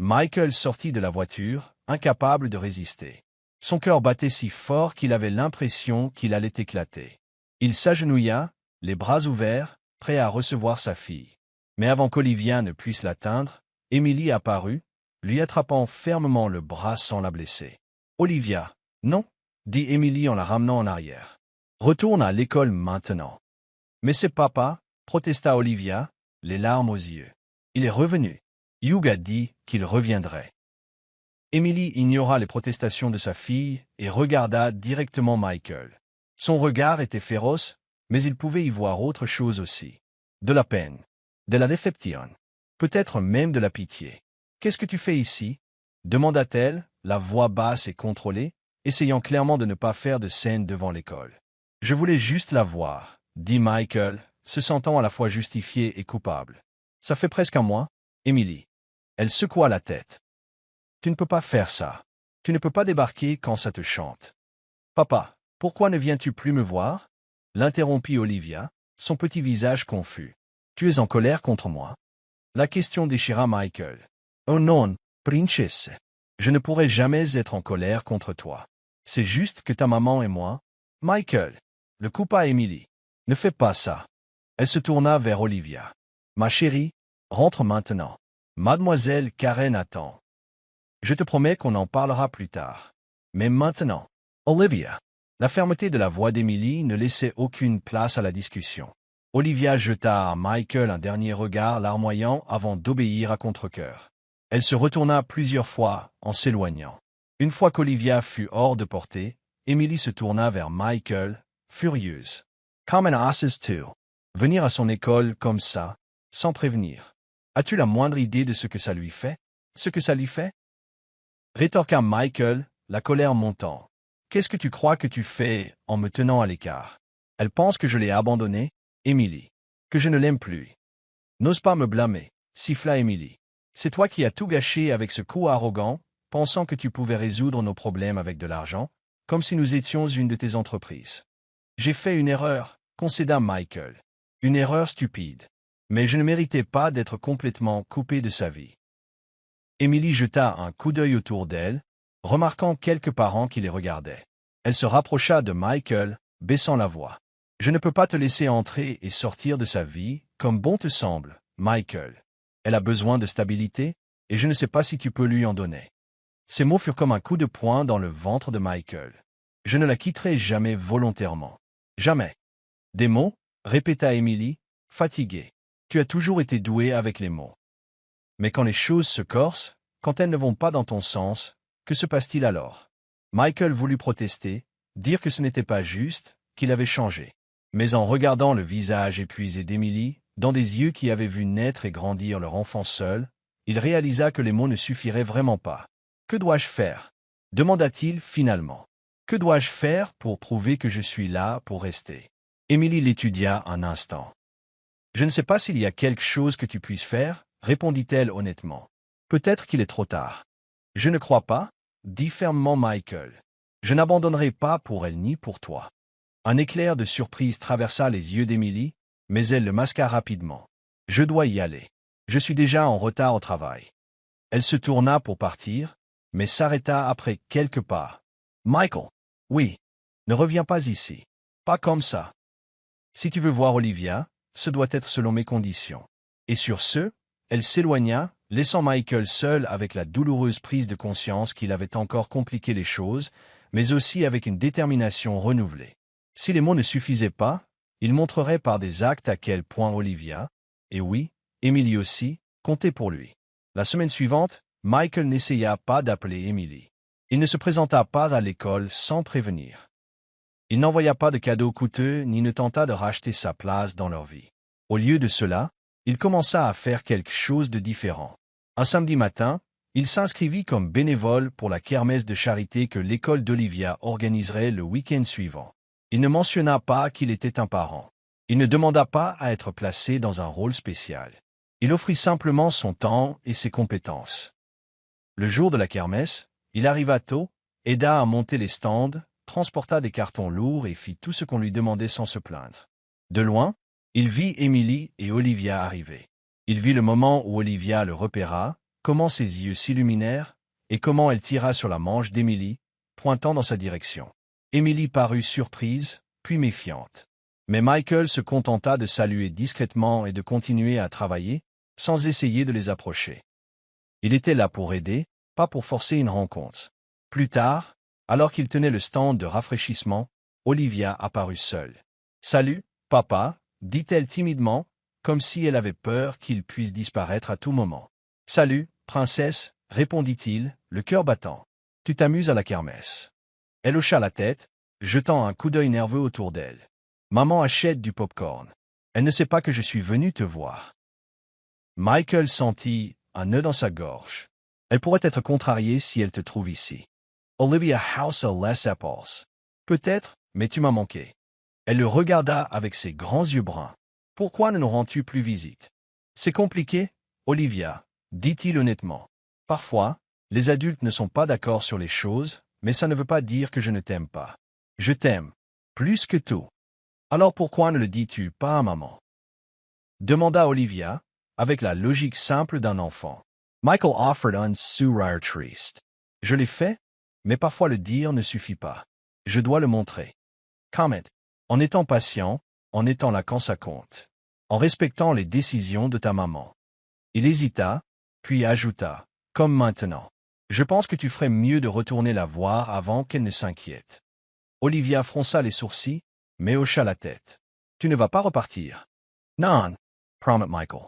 Michael sortit de la voiture, incapable de résister. Son cœur battait si fort qu'il avait l'impression qu'il allait éclater. Il s'agenouilla, les bras ouverts, prêt à recevoir sa fille. Mais avant qu'Olivia ne puisse l'atteindre, Emily apparut, lui attrapant fermement le bras sans la blesser. « Olivia, non » dit Emily en la ramenant en arrière. « Retourne à l'école maintenant. » « Mais c'est papa » protesta Olivia, les larmes aux yeux. « Il est revenu. Hugh a dit qu'il reviendrait. » Emily ignora les protestations de sa fille et regarda directement Michael. Son regard était féroce, mais il pouvait y voir autre chose aussi. De la peine. De la déception. Peut-être même de la pitié. « Qu'est-ce que tu fais ici » demanda-t-elle, la voix basse et contrôlée, essayant clairement de ne pas faire de scène devant l'école. « Je voulais juste la voir » dit Michael, se sentant à la fois justifié et coupable. « Ça fait presque un mois, Emily. » Elle secoua la tête. « Tu ne peux pas faire ça. Tu ne peux pas débarquer quand ça te chante. »« Papa, pourquoi ne viens-tu plus me voir » l'interrompit Olivia, son petit visage confus. « Tu es en colère contre moi ?» La question déchira Michael. « Oh non, princesse. Je ne pourrai jamais être en colère contre toi. C'est juste que ta maman et moi... » Michael le coupa Emily. « Ne fais pas ça. » Elle se tourna vers Olivia. « Ma chérie, rentre maintenant. Mademoiselle Karen attend. Je te promets qu'on en parlera plus tard. Mais maintenant, Olivia. » La fermeté de la voix d'Emily ne laissait aucune place à la discussion. Olivia jeta à Michael un dernier regard larmoyant avant d'obéir à contre-cœur. Elle se retourna plusieurs fois en s'éloignant. Une fois qu'Olivia fut hors de portée, Emily se tourna vers Michael, furieuse. « Come and asses too. Venir à son école comme ça, sans prévenir. As-tu la moindre idée de ce que ça lui fait? Ce que ça lui fait » rétorqua Michael, la colère montant. « Qu'est-ce que tu crois que tu fais en me tenant à l'écart? Elle pense que je l'ai abandonnée, Emily. Que je ne l'aime plus. N'ose pas me blâmer, siffla Emily. C'est toi qui as tout gâché avec ce coup arrogant, pensant que tu pouvais résoudre nos problèmes avec de l'argent, comme si nous étions une de tes entreprises. J'ai fait une erreur, concéda Michael. Une erreur stupide. Mais je ne méritais pas d'être complètement coupé de sa vie. Emily jeta un coup d'œil autour d'elle, remarquant quelques parents qui les regardaient. Elle se rapprocha de Michael, baissant la voix. « Je ne peux pas te laisser entrer et sortir de sa vie, comme bon te semble, Michael. Elle a besoin de stabilité, et je ne sais pas si tu peux lui en donner. » Ces mots furent comme un coup de poing dans le ventre de Michael. « Je ne la quitterai jamais volontairement. Jamais. » Des mots, répéta Emily, fatiguée. Tu as toujours été douée avec les mots. Mais quand les choses se corsent, quand elles ne vont pas dans ton sens, que se passe-t-il alors? Michael voulut protester, dire que ce n'était pas juste, qu'il avait changé. Mais en regardant le visage épuisé d'Emily, dans des yeux qui avaient vu naître et grandir leur enfant seul, il réalisa que les mots ne suffiraient vraiment pas. « Que dois-je faire » demanda-t-il finalement. « Que dois-je faire pour prouver que je suis là pour rester ?» Emily l'étudia un instant. « Je ne sais pas s'il y a quelque chose que tu puisses faire, » répondit-elle honnêtement. « Peut-être qu'il est trop tard. »« Je ne crois pas, » dit fermement Michael. « Je n'abandonnerai pas pour elle ni pour toi. » Un éclair de surprise traversa les yeux d'Emily, mais elle le masqua rapidement. « Je dois y aller. Je suis déjà en retard au travail. Elle se tourna pour partir, mais s'arrêta après quelques pas. Michael. Oui. Ne reviens pas ici. Pas comme ça. Si tu veux voir Olivia, ce doit être selon mes conditions. Et sur ce, elle s'éloigna, laissant Michael seul avec la douloureuse prise de conscience qu'il avait encore compliqué les choses, mais aussi avec une détermination renouvelée. Si les mots ne suffisaient pas, il montrerait par des actes à quel point Olivia, et oui, Emily aussi, comptait pour lui. La semaine suivante, Michael n'essaya pas d'appeler Emily. Il ne se présenta pas à l'école sans prévenir. Il n'envoya pas de cadeaux coûteux ni ne tenta de racheter sa place dans leur vie. Au lieu de cela, il commença à faire quelque chose de différent. Un samedi matin, il s'inscrivit comme bénévole pour la kermesse de charité que l'école d'Olivia organiserait le week-end suivant. Il ne mentionna pas qu'il était un parent. Il ne demanda pas à être placé dans un rôle spécial. Il offrit simplement son temps et ses compétences. Le jour de la kermesse, il arriva tôt, aida à monter les stands, transporta des cartons lourds et fit tout ce qu'on lui demandait sans se plaindre. De loin, il vit Emily et Olivia arriver. Il vit le moment où Olivia le repéra, comment ses yeux s'illuminèrent, et comment elle tira sur la manche d'Emily, pointant dans sa direction. Emily parut surprise, puis méfiante. Mais Michael se contenta de saluer discrètement et de continuer à travailler, sans essayer de les approcher. Il était là pour aider, pas pour forcer une rencontre. Plus tard, alors qu'il tenait le stand de rafraîchissement, Olivia apparut seule. « Salut, papa », dit-elle timidement, comme si elle avait peur qu'il puisse disparaître à tout moment. « Salut, princesse », répondit-il, le cœur battant. « Tu t'amuses à la kermesse ?» Elle hocha la tête, jetant un coup d'œil nerveux autour d'elle. « Maman achète du popcorn. Elle ne sait pas que je suis venu te voir. » Michael sentit un nœud dans sa gorge. Elle pourrait être contrariée si elle te trouve ici. Olivia House a les apples. Peut-être, mais tu m'as manqué. Elle le regarda avec ses grands yeux bruns. Pourquoi ne nous rends-tu plus visite? C'est compliqué, Olivia, dit-il honnêtement. Parfois, les adultes ne sont pas d'accord sur les choses, mais ça ne veut pas dire que je ne t'aime pas. Je t'aime. Plus que tout. Alors pourquoi ne le dis-tu pas à maman? Demanda Olivia, avec la logique simple d'un enfant. Michael offered un sourire triste. Je l'ai fait, mais parfois le dire ne suffit pas. Je dois le montrer. Comment? En étant patient, en étant là quand ça compte. En respectant les décisions de ta maman. Il hésita, puis ajouta, comme maintenant. Je pense que tu ferais mieux de retourner la voir avant qu'elle ne s'inquiète. Olivia fronça les sourcils, mais hocha la tête. Tu ne vas pas repartir. Non, promet Michael.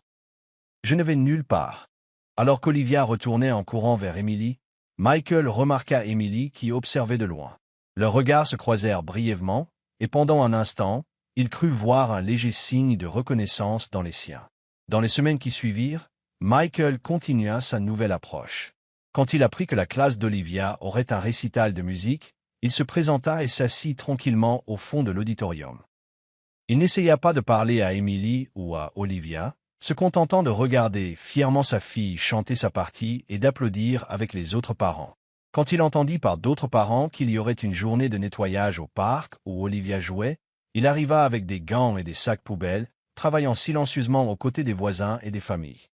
Je ne vais nulle part. Alors qu'Olivia retournait en courant vers Emily, Michael remarqua Emily qui observait de loin. Leurs regards se croisèrent brièvement, et pendant un instant, il crut voir un léger signe de reconnaissance dans les siens. Dans les semaines qui suivirent, Michael continua sa nouvelle approche. Quand il apprit que la classe d'Olivia aurait un récital de musique, il se présenta et s'assit tranquillement au fond de l'auditorium. Il n'essaya pas de parler à Emily ou à Olivia, se contentant de regarder fièrement sa fille chanter sa partie et d'applaudir avec les autres parents. Quand il entendit par d'autres parents qu'il y aurait une journée de nettoyage au parc où Olivia jouait, il arriva avec des gants et des sacs poubelles, travaillant silencieusement aux côtés des voisins et des familles.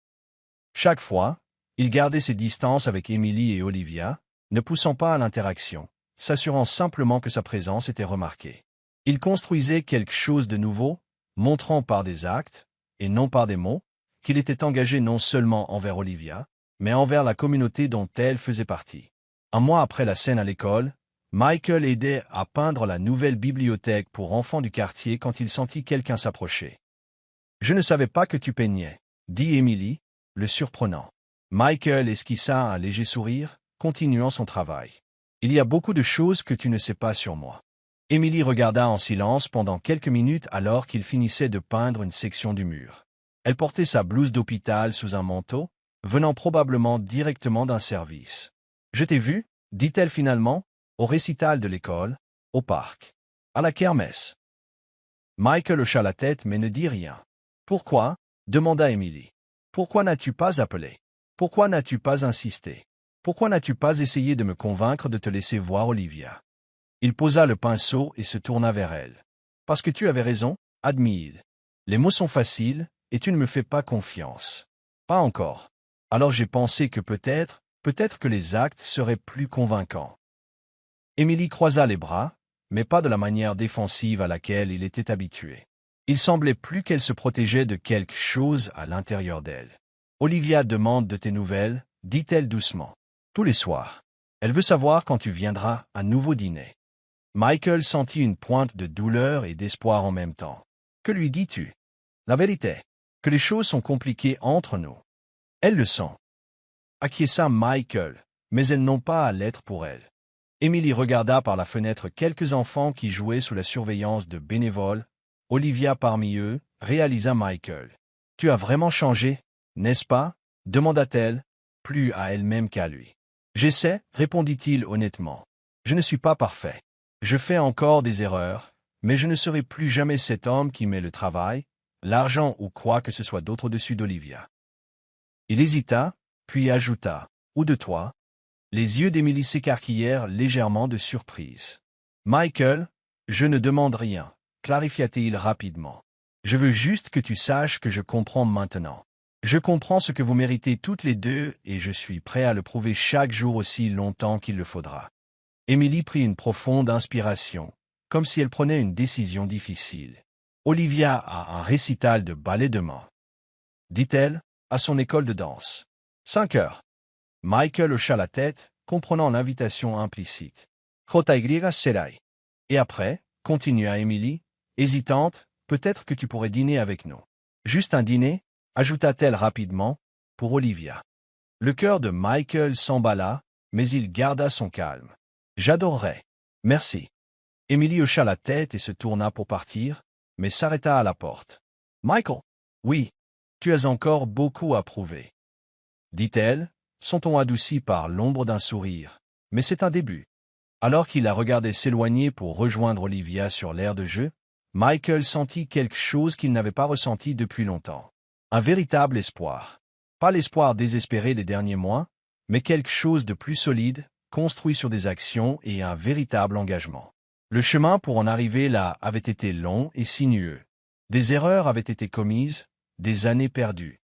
Chaque fois, il gardait ses distances avec Emily et Olivia, ne poussant pas à l'interaction, s'assurant simplement que sa présence était remarquée. Il construisait quelque chose de nouveau, montrant par des actes, et non par des mots, qu'il était engagé non seulement envers Olivia, mais envers la communauté dont elle faisait partie. Un mois après la scène à l'école, Michael aidait à peindre la nouvelle bibliothèque pour enfants du quartier quand il sentit quelqu'un s'approcher. « Je ne savais pas que tu peignais », dit Emily, le surprenant. Michael esquissa un léger sourire, continuant son travail. « Il y a beaucoup de choses que tu ne sais pas sur moi. » Emily regarda en silence pendant quelques minutes alors qu'il finissait de peindre une section du mur. Elle portait sa blouse d'hôpital sous un manteau, venant probablement directement d'un service. « Je t'ai vu, dit-elle finalement, au récital de l'école, au parc, à la kermesse. » Michael hocha la tête mais ne dit rien. « Pourquoi » demanda Emily. « Pourquoi n'as-tu pas appelé? Pourquoi n'as-tu pas insisté? Pourquoi n'as-tu pas essayé de me convaincre de te laisser voir Olivia ?» Il posa le pinceau et se tourna vers elle. « Parce que tu avais raison, admit-il. Les mots sont faciles, et tu ne me fais pas confiance. Pas encore. Alors j'ai pensé que peut-être que les actes seraient plus convaincants. Émilie croisa les bras, mais pas de la manière défensive à laquelle il était habitué. Il semblait plus qu'elle se protégeait de quelque chose à l'intérieur d'elle. Olivia demande de tes nouvelles, dit-elle doucement. Tous les soirs. Elle veut savoir quand tu viendras à nouveau dîner. Michael sentit une pointe de douleur et d'espoir en même temps. Que lui dis-tu? La vérité, que les choses sont compliquées entre nous. Elle le sent. Acquiesça Michael, mais elles n'ont pas à l'être pour elle. Emily regarda par la fenêtre quelques enfants qui jouaient sous la surveillance de bénévoles. Olivia parmi eux, réalisa Michael. Tu as vraiment changé, n'est-ce pas? Demanda-t-elle, plus à elle-même qu'à lui. J'essaie, répondit-il honnêtement. Je ne suis pas parfait. Je fais encore des erreurs, mais je ne serai plus jamais cet homme qui met le travail, l'argent ou quoi que ce soit d'autre au-dessus d'Olivia. Il hésita, puis ajouta. Ou de toi? Les yeux d'Émilie s'écarquillèrent légèrement de surprise. Michael, je ne demande rien, clarifia-t-il rapidement. Je veux juste que tu saches que je comprends maintenant. Je comprends ce que vous méritez toutes les deux et je suis prêt à le prouver chaque jour aussi longtemps qu'il le faudra. Émilie prit une profonde inspiration, comme si elle prenait une décision difficile. Olivia a un récital de ballet demain, dit-elle, à son école de danse. 5 heures. Michael hocha la tête, comprenant l'invitation implicite. Kota serai. Et après, continua Émilie, hésitante, peut-être que tu pourrais dîner avec nous. Juste un dîner, ajouta-t-elle rapidement, pour Olivia. Le cœur de Michael s'emballa, mais il garda son calme. J'adorerais. Merci. Émilie hocha la tête et se tourna pour partir, mais s'arrêta à la porte. Michael. Oui. Tu as encore beaucoup à prouver. Dit-elle, son ton adouci par l'ombre d'un sourire. Mais c'est un début. Alors qu'il la regardait s'éloigner pour rejoindre Olivia sur l'aire de jeu, Michael sentit quelque chose qu'il n'avait pas ressenti depuis longtemps. Un véritable espoir. Pas l'espoir désespéré des derniers mois, mais quelque chose de plus solide, construit sur des actions et un véritable engagement. Le chemin pour en arriver là avait été long et sinueux. Des erreurs avaient été commises, des années perdues.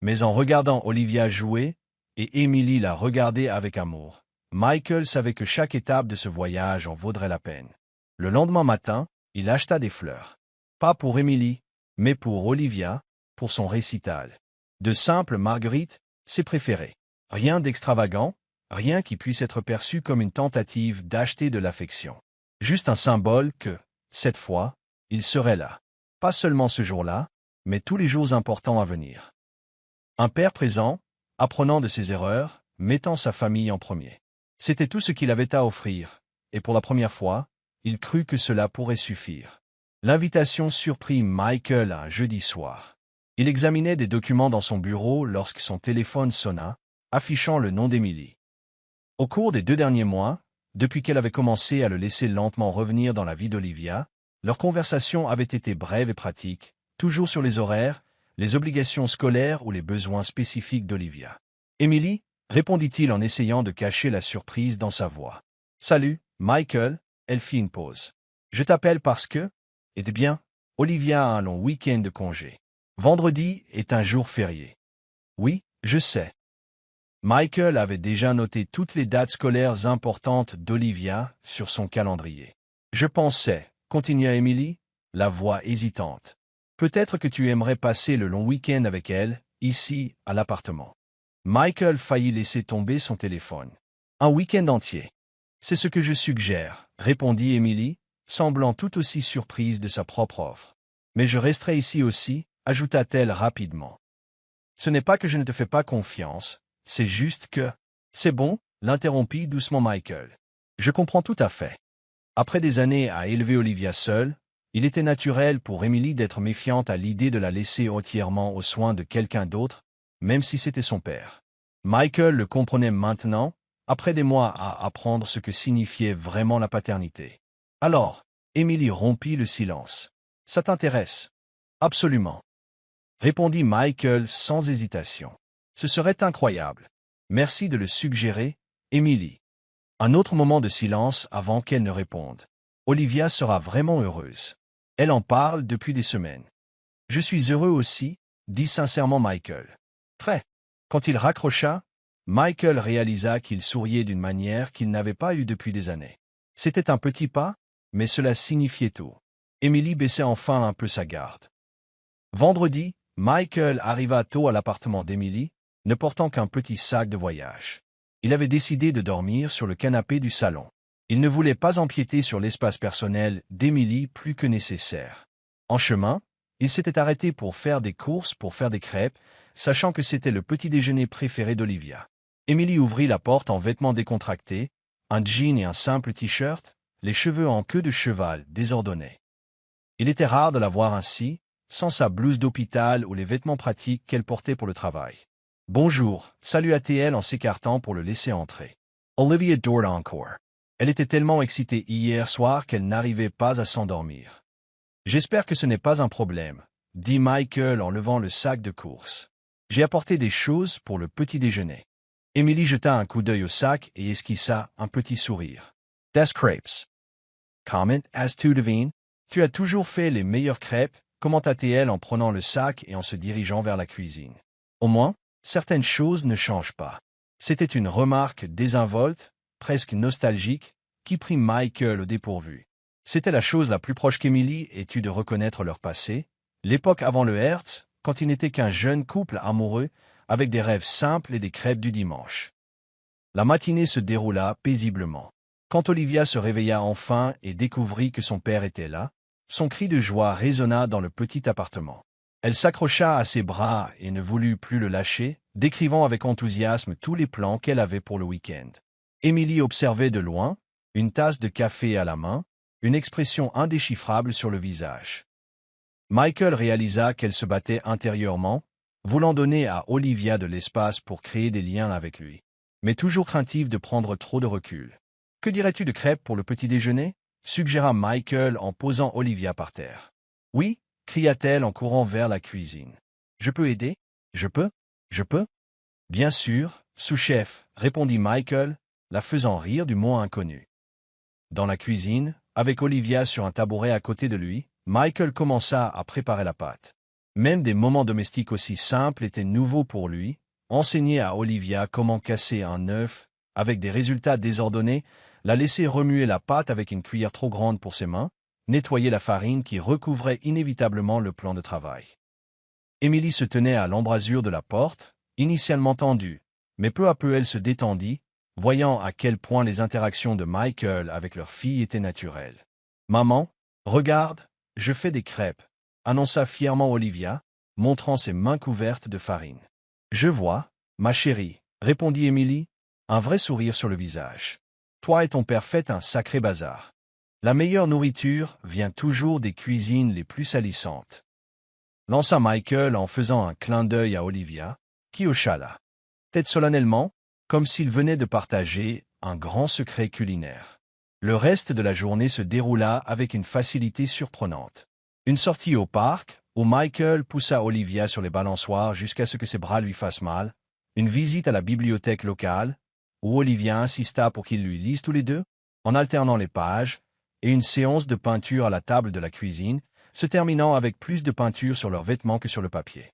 Mais en regardant Olivia jouer, et Émilie la regardait avec amour, Michael savait que chaque étape de ce voyage en vaudrait la peine. Le lendemain matin, il acheta des fleurs. Pas pour Émilie, mais pour Olivia, pour son récital. De simples marguerites, ses préférées. Rien d'extravagant, rien qui puisse être perçu comme une tentative d'acheter de l'affection. Juste un symbole que, cette fois, il serait là. Pas seulement ce jour-là, mais tous les jours importants à venir. Un père présent, apprenant de ses erreurs, mettant sa famille en premier. C'était tout ce qu'il avait à offrir, et pour la première fois, il crut que cela pourrait suffire. L'invitation surprit Michael un jeudi soir. Il examinait des documents dans son bureau lorsque son téléphone sonna, affichant le nom d'Émilie. Au cours des 2 derniers mois, depuis qu'elle avait commencé à le laisser lentement revenir dans la vie d'Olivia, leur conversation avait été brève et pratique, toujours sur les horaires, les obligations scolaires ou les besoins spécifiques d'Olivia. Émilie, répondit-il en essayant de cacher la surprise dans sa voix. Salut, Michael, elle fit une pause. Je t'appelle parce que, eh bien, Olivia a un long week-end de congé. Vendredi est un jour férié. Oui, je sais. Michael avait déjà noté toutes les dates scolaires importantes d'Olivia sur son calendrier. Je pensais, continua Émilie, la voix hésitante. Peut-être que tu aimerais passer le long week-end avec elle, ici, à l'appartement. Michael faillit laisser tomber son téléphone. Un week-end entier. C'est ce que je suggère, répondit Émilie, semblant tout aussi surprise de sa propre offre. Mais je resterai ici aussi, ajouta-t-elle rapidement. Ce n'est pas que je ne te fais pas confiance, c'est juste que... C'est bon, l'interrompit doucement Michael. Je comprends tout à fait. Après des années à élever Olivia seule, il était naturel pour Émilie d'être méfiante à l'idée de la laisser entièrement aux soins de quelqu'un d'autre, même si c'était son père. Michael le comprenait maintenant, après des mois à apprendre ce que signifiait vraiment la paternité. Alors, Émilie rompit le silence. Ça t'intéresse? Absolument. Répondit Michael sans hésitation. Ce serait incroyable. Merci de le suggérer, Émilie. Un autre moment de silence avant qu'elle ne réponde. Olivia sera vraiment heureuse. Elle en parle depuis des semaines. Je suis heureux aussi, dit sincèrement Michael. Très. Quand il raccrocha, Michael réalisa qu'il souriait d'une manière qu'il n'avait pas eue depuis des années. C'était un petit pas, mais cela signifiait tout. Emily baissait enfin un peu sa garde. Vendredi, Michael arriva tôt à l'appartement d'Emily, ne portant qu'un petit sac de voyage. Il avait décidé de dormir sur le canapé du salon. Il ne voulait pas empiéter sur l'espace personnel d'Emily plus que nécessaire. En chemin, il s'était arrêté pour faire des courses pour faire des crêpes, sachant que c'était le petit déjeuner préféré d'Olivia. Emily ouvrit la porte en vêtements décontractés, un jean et un simple t-shirt, les cheveux en queue de cheval désordonnés. Il était rare de la voir ainsi, sans sa blouse d'hôpital ou les vêtements pratiques qu'elle portait pour le travail. « Bonjour », salua-t-elle en s'écartant pour le laisser entrer. Olivia dort encore. Elle était tellement excitée hier soir qu'elle n'arrivait pas à s'endormir. « J'espère que ce n'est pas un problème », dit Michael en levant le sac de course. « J'ai apporté des choses pour le petit déjeuner. » Emily jeta un coup d'œil au sac et esquissa un petit sourire. « Des crêpes. »« Comment as-tu deviné? Tu as toujours fait les meilleures crêpes » commenta-t-elle en prenant le sac et en se dirigeant vers la cuisine. Au moins, certaines choses ne changent pas. C'était une remarque désinvolte, presque nostalgique, qui prit Michael au dépourvu. C'était la chose la plus proche qu'Emily ait eue de reconnaître leur passé, l'époque avant le Hertz, quand ils n'étaient qu'un jeune couple amoureux, avec des rêves simples et des crêpes du dimanche. La matinée se déroula paisiblement. Quand Olivia se réveilla enfin et découvrit que son père était là, son cri de joie résonna dans le petit appartement. Elle s'accrocha à ses bras et ne voulut plus le lâcher, décrivant avec enthousiasme tous les plans qu'elle avait pour le week-end. Emily observait de loin, une tasse de café à la main, une expression indéchiffrable sur le visage. Michael réalisa qu'elle se battait intérieurement, voulant donner à Olivia de l'espace pour créer des liens avec lui, mais toujours craintive de prendre trop de recul. « Que dirais-tu de crêpes pour le petit déjeuner ?» suggéra Michael en posant Olivia par terre. « Oui » cria-t-elle en courant vers la cuisine. « Je peux aider? Je peux? Je peux ?»« Bien sûr, sous-chef » répondit Michael, la faisant rire du mot inconnu. Dans la cuisine, avec Olivia sur un tabouret à côté de lui, Michael commença à préparer la pâte. Même des moments domestiques aussi simples étaient nouveaux pour lui, enseigner à Olivia comment casser un œuf, avec des résultats désordonnés, la laisser remuer la pâte avec une cuillère trop grande pour ses mains, nettoyer la farine qui recouvrait inévitablement le plan de travail. Emily se tenait à l'embrasure de la porte, initialement tendue, mais peu à peu elle se détendit, voyant à quel point les interactions de Michael avec leur fille étaient naturelles. « Maman, regarde, je fais des crêpes », annonça fièrement Olivia, montrant ses mains couvertes de farine. « Je vois, ma chérie », répondit Emily, un vrai sourire sur le visage. « Toi et ton père faites un sacré bazar. La meilleure nourriture vient toujours des cuisines les plus salissantes. » Lança Michael en faisant un clin d'œil à Olivia, qui hocha la tête solennellement, comme s'il venait de partager un grand secret culinaire. Le reste de la journée se déroula avec une facilité surprenante. Une sortie au parc, où Michael poussa Olivia sur les balançoires jusqu'à ce que ses bras lui fassent mal, une visite à la bibliothèque locale, où Olivia insista pour qu'ils lui lisent tous les deux, en alternant les pages, et une séance de peinture à la table de la cuisine, se terminant avec plus de peinture sur leurs vêtements que sur le papier.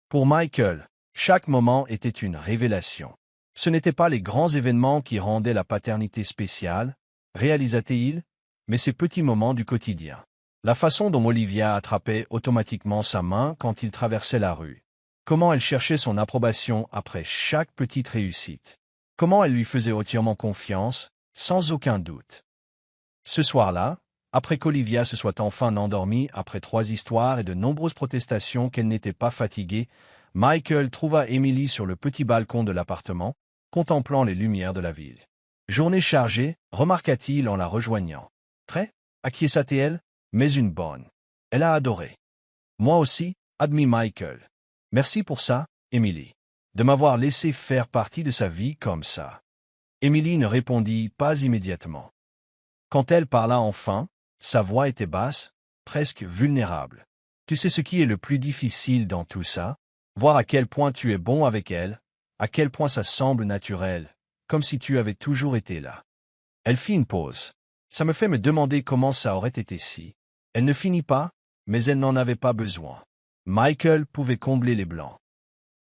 Pour Michael, chaque moment était une révélation. Ce n'étaient pas les grands événements qui rendaient la paternité spéciale, réalisa-t-il, mais ces petits moments du quotidien. La façon dont Olivia attrapait automatiquement sa main quand il traversait la rue. Comment elle cherchait son approbation après chaque petite réussite. Comment elle lui faisait entièrement confiance, sans aucun doute. Ce soir-là, après qu'Olivia se soit enfin endormie après 3 histoires et de nombreuses protestations qu'elle n'était pas fatiguée, Michael trouva Emily sur le petit balcon de l'appartement, contemplant les lumières de la ville. « Journée chargée », remarqua-t-il en la rejoignant. « Très » acquiesça-t-elle, « mais une bonne. » Elle a adoré. « Moi aussi », admit Michael. « Merci pour ça, Emily. De m'avoir laissé faire partie de sa vie comme ça. » Emily ne répondit pas immédiatement. Quand elle parla enfin, sa voix était basse, presque vulnérable. « Tu sais ce qui est le plus difficile dans tout ça? Voir à quel point tu es bon avec elle, à quel point ça semble naturel, comme si tu avais toujours été là. » Elle fit une pause. « Ça me fait me demander comment ça aurait été si. » Elle ne finit pas, mais elle n'en avait pas besoin. Michael pouvait combler les blancs.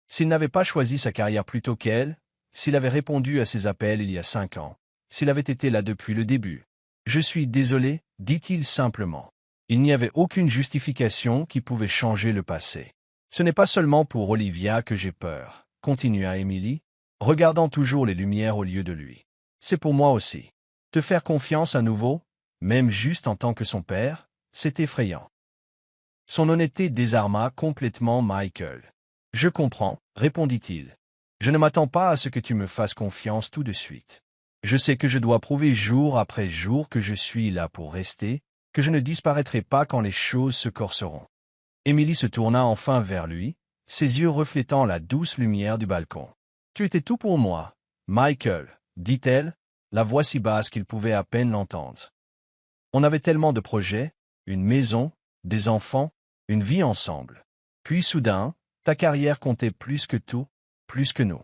S'il n'avait pas choisi sa carrière plus tôt qu'elle, s'il avait répondu à ses appels il y a 5 ans, s'il avait été là depuis le début. Je suis désolé, dit-il simplement. Il n'y avait aucune justification qui pouvait changer le passé. Ce n'est pas seulement pour Olivia que j'ai peur, continua Emily, regardant toujours les lumières au lieu de lui. C'est pour moi aussi. Te faire confiance à nouveau, même juste en tant que son père, c'est effrayant. Son honnêteté désarma complètement Michael. Je comprends, répondit-il. Je ne m'attends pas à ce que tu me fasses confiance tout de suite. Je sais que je dois prouver jour après jour que je suis là pour rester, que je ne disparaîtrai pas quand les choses se corseront. Emily se tourna enfin vers lui, ses yeux reflétant la douce lumière du balcon. Tu étais tout pour moi, Michael, dit-elle, la voix si basse qu'il pouvait à peine l'entendre. On avait tellement de projets, une maison, des enfants, une vie ensemble. Puis soudain, ta carrière comptait plus que tout, plus que nous.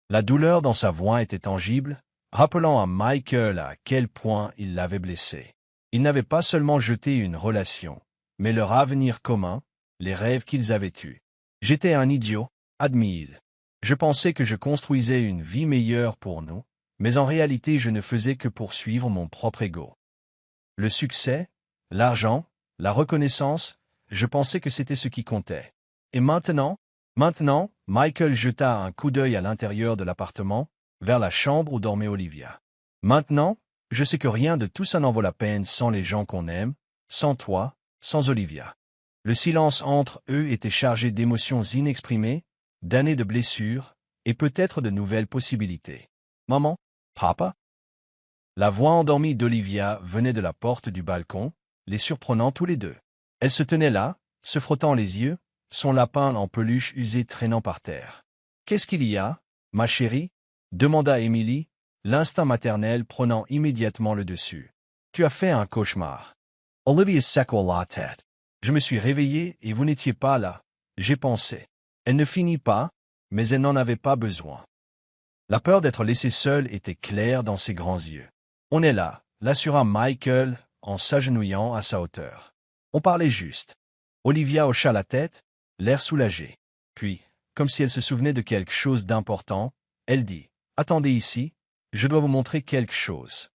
La douleur dans sa voix était tangible, rappelant à Michael à quel point il l'avait blessé. Ils n'avaient pas seulement jeté une relation, mais leur avenir commun, les rêves qu'ils avaient eus. J'étais un idiot, admit-il. Je pensais que je construisais une vie meilleure pour nous, mais en réalité je ne faisais que poursuivre mon propre ego. Le succès, l'argent, la reconnaissance, je pensais que c'était ce qui comptait. Et maintenant, Michael jeta un coup d'œil à l'intérieur de l'appartement, vers la chambre où dormait Olivia. Maintenant, je sais que rien de tout ça n'en vaut la peine sans les gens qu'on aime, sans toi, sans Olivia. Le silence entre eux était chargé d'émotions inexprimées, d'années de blessures, et peut-être de nouvelles possibilités. Maman, papa? La voix endormie d'Olivia venait de la porte du balcon, les surprenant tous les deux. Elle se tenait là, se frottant les yeux, son lapin en peluche usé traînant par terre. « Qu'est-ce qu'il y a, ma chérie ?» demanda Emily, l'instinct maternel prenant immédiatement le dessus. « Tu as fait un cauchemar. » Olivia secoua la tête. « Je me suis réveillée et vous n'étiez pas là. J'ai pensé. » Elle ne finit pas, mais elle n'en avait pas besoin. La peur d'être laissée seule était claire dans ses grands yeux. « On est là », l'assura Michael en s'agenouillant à sa hauteur. On parlait juste. Olivia hocha la tête, l'air soulagé. Puis, comme si elle se souvenait de quelque chose d'important, elle dit « Attendez ici, je dois vous montrer quelque chose. »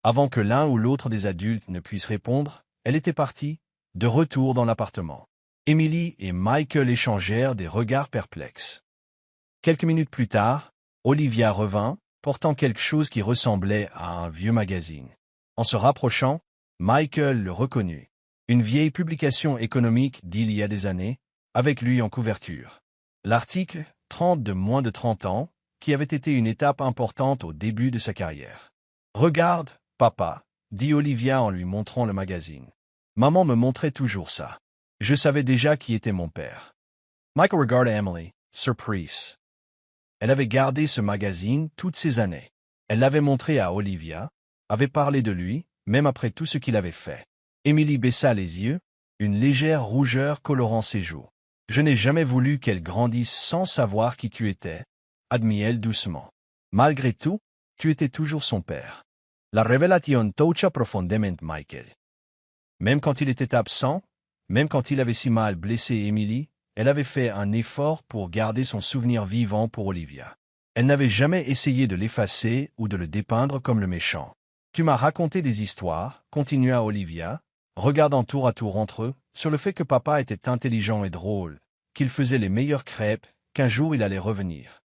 Avant que l'un ou l'autre des adultes ne puisse répondre, elle était partie, de retour dans l'appartement. Emily et Michael échangèrent des regards perplexes. Quelques minutes plus tard, Olivia revint, portant quelque chose qui ressemblait à un vieux magazine. En se rapprochant, Michael le reconnut. Une vieille publication économique d'il y a des années, avec lui en couverture. L'article, 30 de moins de 30 ans, qui avait été une étape importante au début de sa carrière. « Regarde, papa, » dit Olivia en lui montrant le magazine. « Maman me montrait toujours ça. Je savais déjà qui était mon père. » Michael regarda Emily, surprise. Elle avait gardé ce magazine toutes ces années. Elle l'avait montré à Olivia, avait parlé de lui, même après tout ce qu'il avait fait. Emily baissa les yeux, une légère rougeur colorant ses joues. « Je n'ai jamais voulu qu'elle grandisse sans savoir qui tu étais, » admit-elle doucement. « Malgré tout, tu étais toujours son père. » La révélation toucha profondément Michael. Même quand il était absent, même quand il avait si mal blessé Emily, elle avait fait un effort pour garder son souvenir vivant pour Olivia. Elle n'avait jamais essayé de l'effacer ou de le dépeindre comme le méchant. « Tu m'as raconté des histoires, » continua Olivia, regardant tour à tour entre eux, sur le fait que papa était intelligent et drôle, qu'il faisait les meilleures crêpes, qu'un jour il allait revenir.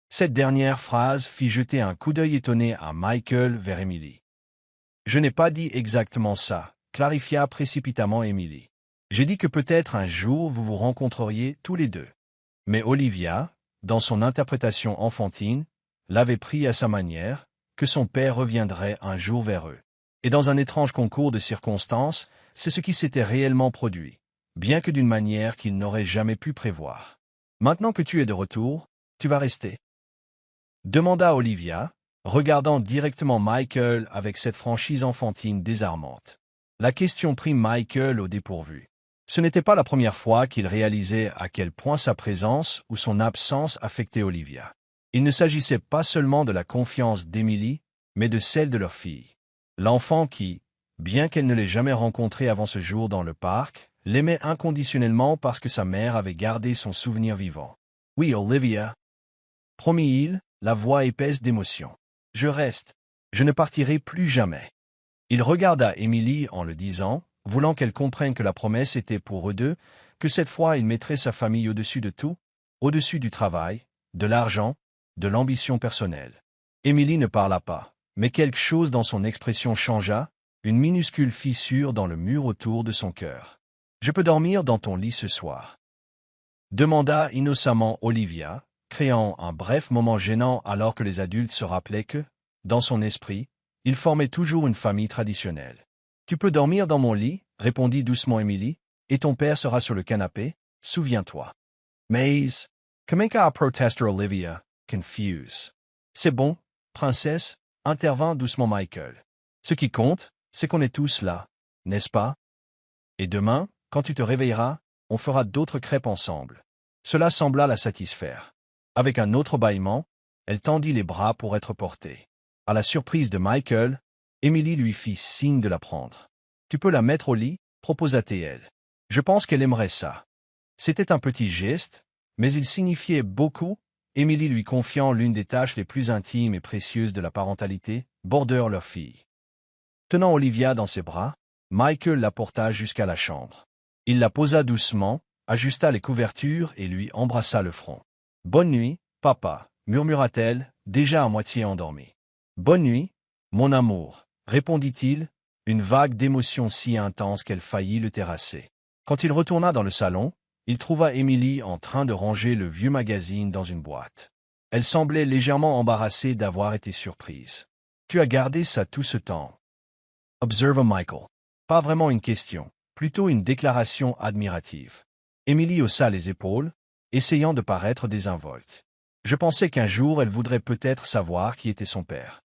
Cette dernière phrase fit jeter un coup d'œil étonné à Michael vers Emily. « Je n'ai pas dit exactement ça, » clarifia précipitamment Emily. « J'ai dit que peut-être un jour vous vous rencontreriez tous les deux. » Mais Olivia, dans son interprétation enfantine, l'avait pris à sa manière, que son père reviendrait un jour vers eux. Et dans un étrange concours de circonstances, c'est ce qui s'était réellement produit, bien que d'une manière qu'il n'aurait jamais pu prévoir. « Maintenant que tu es de retour, tu vas rester ?» demanda Olivia, regardant directement Michael avec cette franchise enfantine désarmante. La question prit Michael au dépourvu. Ce n'était pas la première fois qu'il réalisait à quel point sa présence ou son absence affectait Olivia. Il ne s'agissait pas seulement de la confiance d'Emily, mais de celle de leur fille. L'enfant qui, bien qu'elle ne l'ait jamais rencontré avant ce jour dans le parc, l'aimait inconditionnellement parce que sa mère avait gardé son souvenir vivant. Oui, Olivia. Promit-il, la voix épaisse d'émotion. Je reste. Je ne partirai plus jamais. Il regarda Emily en le disant, voulant qu'elle comprenne que la promesse était pour eux deux, que cette fois il mettrait sa famille au-dessus de tout, au-dessus du travail, de l'argent, de l'ambition personnelle. Emily ne parla pas, mais quelque chose dans son expression changea, une minuscule fissure dans le mur autour de son cœur. « Je peux dormir dans ton lit ce soir ?» demanda innocemment Olivia, créant un bref moment gênant alors que les adultes se rappelaient que, dans son esprit, il formait toujours une famille traditionnelle. « Tu peux dormir dans mon lit, répondit doucement Emily, et ton père sera sur le canapé, souviens-toi. » Mais, commença à protester Olivia, confuse. « C'est bon, princesse, intervint doucement Michael. Ce qui compte, c'est qu'on est tous là, n'est-ce pas? Et demain, quand tu te réveilleras, on fera d'autres crêpes ensemble. » Cela sembla la satisfaire. Avec un autre bâillement, elle tendit les bras pour être portée. À la surprise de Michael, Emily lui fit signe de la prendre. « Tu peux la mettre au lit » proposa-t-elle. « Je pense qu'elle aimerait ça. » C'était un petit geste, mais il signifiait beaucoup, Emily lui confiant l'une des tâches les plus intimes et précieuses de la parentalité, border leur fille. Tenant Olivia dans ses bras, Michael la porta jusqu'à la chambre. Il la posa doucement, ajusta les couvertures et lui embrassa le front. « Bonne nuit, papa, » murmura-t-elle, déjà à moitié endormie. « Bonne nuit, mon amour, » répondit-il, une vague d'émotion si intense qu'elle faillit le terrasser. Quand il retourna dans le salon, il trouva Emily en train de ranger le vieux magazine dans une boîte. Elle semblait légèrement embarrassée d'avoir été surprise. « Tu as gardé ça tout ce temps ?» observa Michael. Pas vraiment une question, plutôt une déclaration admirative. Emily haussa les épaules, essayant de paraître désinvolte. Je pensais qu'un jour elle voudrait peut-être savoir qui était son père.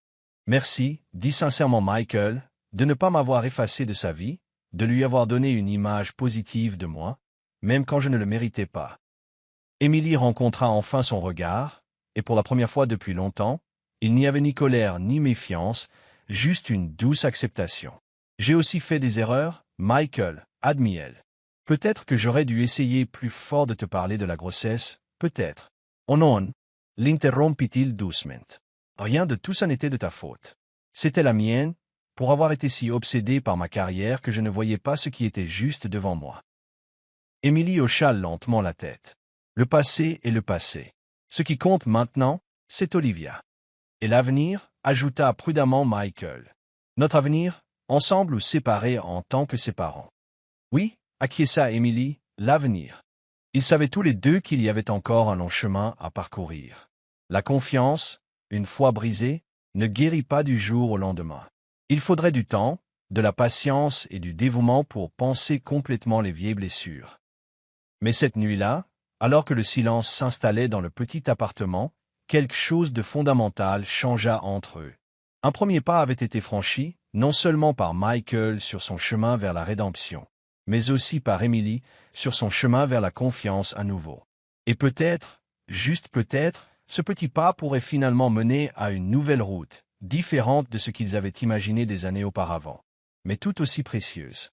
Merci, dit sincèrement Michael, de ne pas m'avoir effacé de sa vie, de lui avoir donné une image positive de moi, même quand je ne le méritais pas. Emily rencontra enfin son regard, et pour la première fois depuis longtemps, il n'y avait ni colère ni méfiance, juste une douce acceptation. J'ai aussi fait des erreurs, Michael, admit-elle. Peut-être que j'aurais dû essayer plus fort de te parler de la grossesse, peut-être. Oh non, l'interrompit-il doucement. Rien de tout ça n'était de ta faute. C'était la mienne, pour avoir été si obsédé par ma carrière que je ne voyais pas ce qui était juste devant moi. Emily hocha lentement la tête. Le passé est le passé. Ce qui compte maintenant, c'est Olivia. Et l'avenir, ajouta prudemment Michael. Notre avenir, ensemble ou séparés en tant que ses parents. Oui, acquiesça Emily, l'avenir. Ils savaient tous les deux qu'il y avait encore un long chemin à parcourir. La confiance, une fois brisée, ne guérit pas du jour au lendemain. Il faudrait du temps, de la patience et du dévouement pour panser complètement les vieilles blessures. Mais cette nuit-là, alors que le silence s'installait dans le petit appartement, quelque chose de fondamental changea entre eux. Un premier pas avait été franchi, non seulement par Michael sur son chemin vers la rédemption, mais aussi par Emily sur son chemin vers la confiance à nouveau. Et peut-être, juste peut-être, ce petit pas pourrait finalement mener à une nouvelle route, différente de ce qu'ils avaient imaginé des années auparavant, mais tout aussi précieuse.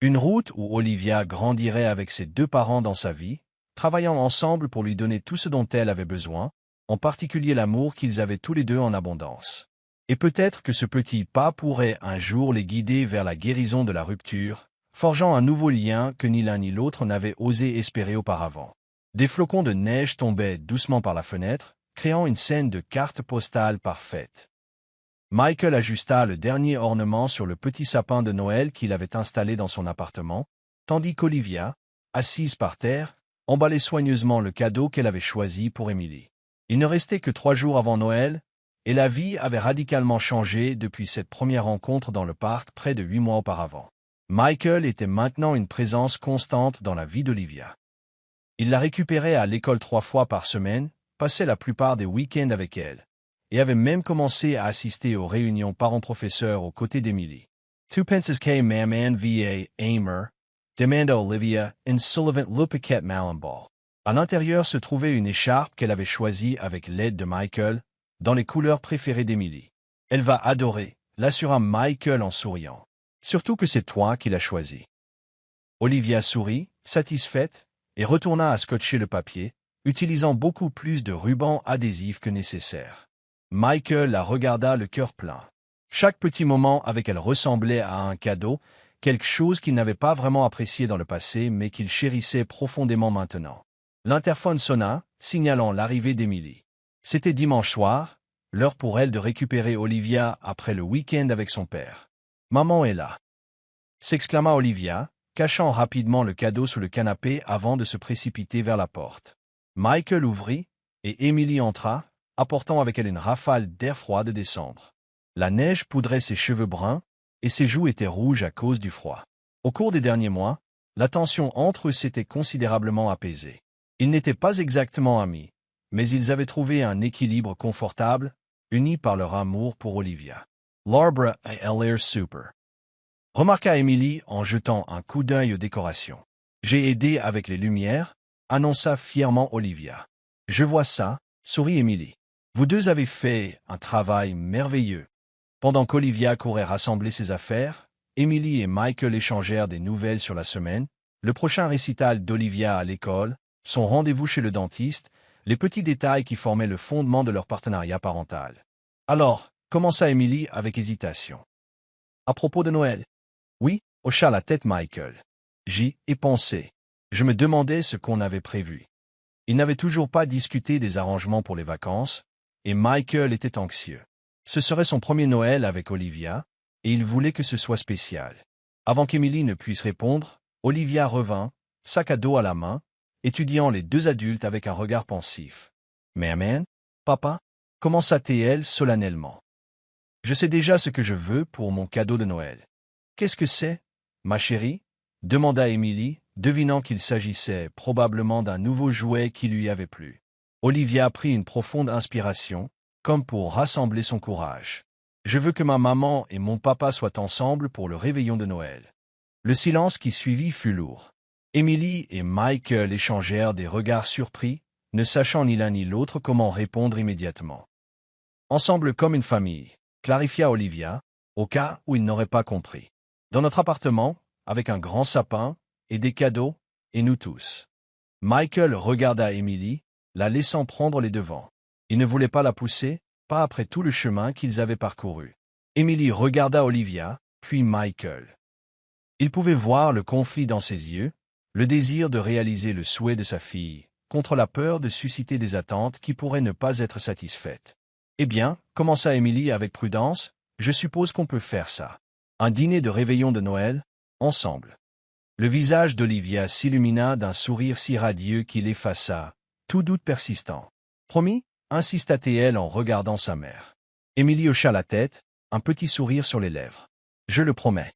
Une route où Olivia grandirait avec ses deux parents dans sa vie, travaillant ensemble pour lui donner tout ce dont elle avait besoin, en particulier l'amour qu'ils avaient tous les deux en abondance. Et peut-être que ce petit pas pourrait un jour les guider vers la guérison de la rupture, forgeant un nouveau lien que ni l'un ni l'autre n'avait osé espérer auparavant. Des flocons de neige tombaient doucement par la fenêtre, créant une scène de carte postale parfaite. Michael ajusta le dernier ornement sur le petit sapin de Noël qu'il avait installé dans son appartement, tandis qu'Olivia, assise par terre, emballait soigneusement le cadeau qu'elle avait choisi pour Emily. Il ne restait que 3 jours avant Noël, et la vie avait radicalement changé depuis cette première rencontre dans le parc près de 8 mois auparavant. Michael était maintenant une présence constante dans la vie d'Olivia. Il la récupérait à l'école 3 fois par semaine, passait la plupart des week-ends avec elle, et avait même commencé à assister aux réunions parents-professeurs aux côtés d'Emily. « Tu penses que maman va aimer ?» demanda Olivia, in Sullivan le piquet malambal. À l'intérieur se trouvait une écharpe qu'elle avait choisie avec l'aide de Michael, dans les couleurs préférées d'Emily. « Elle va adorer », l'assura Michael en souriant. « Surtout que c'est toi qui l'as choisie. » Olivia sourit, satisfaite, et retourna à scotcher le papier, utilisant beaucoup plus de ruban adhésif que nécessaire. Michael la regarda le cœur plein. Chaque petit moment avec elle ressemblait à un cadeau, quelque chose qu'il n'avait pas vraiment apprécié dans le passé mais qu'il chérissait profondément maintenant. L'interphone sonna, signalant l'arrivée d'Emily. C'était dimanche soir, l'heure pour elle de récupérer Olivia après le week-end avec son père. « Maman est là !» s'exclama Olivia, cachant rapidement le cadeau sous le canapé avant de se précipiter vers la porte. Michael ouvrit, et Emily entra, apportant avec elle une rafale d'air froid de décembre. La neige poudrait ses cheveux bruns, et ses joues étaient rouges à cause du froid. Au cours des derniers mois, la tension entre eux s'était considérablement apaisée. Ils n'étaient pas exactement amis, mais ils avaient trouvé un équilibre confortable, unis par leur amour pour Olivia. L'arbre a l'air super, remarqua Emily en jetant un coup d'œil aux décorations. J'ai aidé avec les lumières, annonça fièrement Olivia. Je vois ça, sourit Emily. Vous deux avez fait un travail merveilleux. Pendant qu'Olivia courait rassembler ses affaires, Emily et Michael échangèrent des nouvelles sur la semaine, le prochain récital d'Olivia à l'école, son rendez-vous chez le dentiste, les petits détails qui formaient le fondement de leur partenariat parental. Alors, commença Emily avec hésitation. À propos de Noël. Oui, hocha la tête Michael. J'y ai pensé. Je me demandais ce qu'on avait prévu. Il n'avait toujours pas discuté des arrangements pour les vacances, et Michael était anxieux. Ce serait son premier Noël avec Olivia, et il voulait que ce soit spécial. Avant qu'Emily ne puisse répondre, Olivia revint, sac à dos à la main, étudiant les deux adultes avec un regard pensif. « Mais amen, papa » commença-t-elle solennellement. « Je sais déjà ce que je veux pour mon cadeau de Noël. »« Qu'est-ce que c'est, ma chérie » demanda Emily, devinant qu'il s'agissait probablement d'un nouveau jouet qui lui avait plu. Olivia prit une profonde inspiration, comme pour rassembler son courage. « Je veux que ma maman et mon papa soient ensemble pour le réveillon de Noël. » Le silence qui suivit fut lourd. Emily et Michael échangèrent des regards surpris, ne sachant ni l'un ni l'autre comment répondre immédiatement. « Ensemble comme une famille », clarifia Olivia, au cas où ils n'auraient pas compris. « Dans notre appartement, avec un grand sapin, et des cadeaux, et nous tous. » Michael regarda Emily, la laissant prendre les devants. Il ne voulait pas la pousser, pas après tout le chemin qu'ils avaient parcouru. Emily regarda Olivia, puis Michael. Il pouvait voir le conflit dans ses yeux, le désir de réaliser le souhait de sa fille, contre la peur de susciter des attentes qui pourraient ne pas être satisfaites. « Eh bien, commença Emily avec prudence, je suppose qu'on peut faire ça. Un dîner de réveillon de Noël, ensemble. » Le visage d'Olivia s'illumina d'un sourire si radieux qu'il effaça tout doute persistant. « Promis » insista-t-elle en regardant sa mère. Emily hocha la tête, un petit sourire sur les lèvres. « Je le promets. »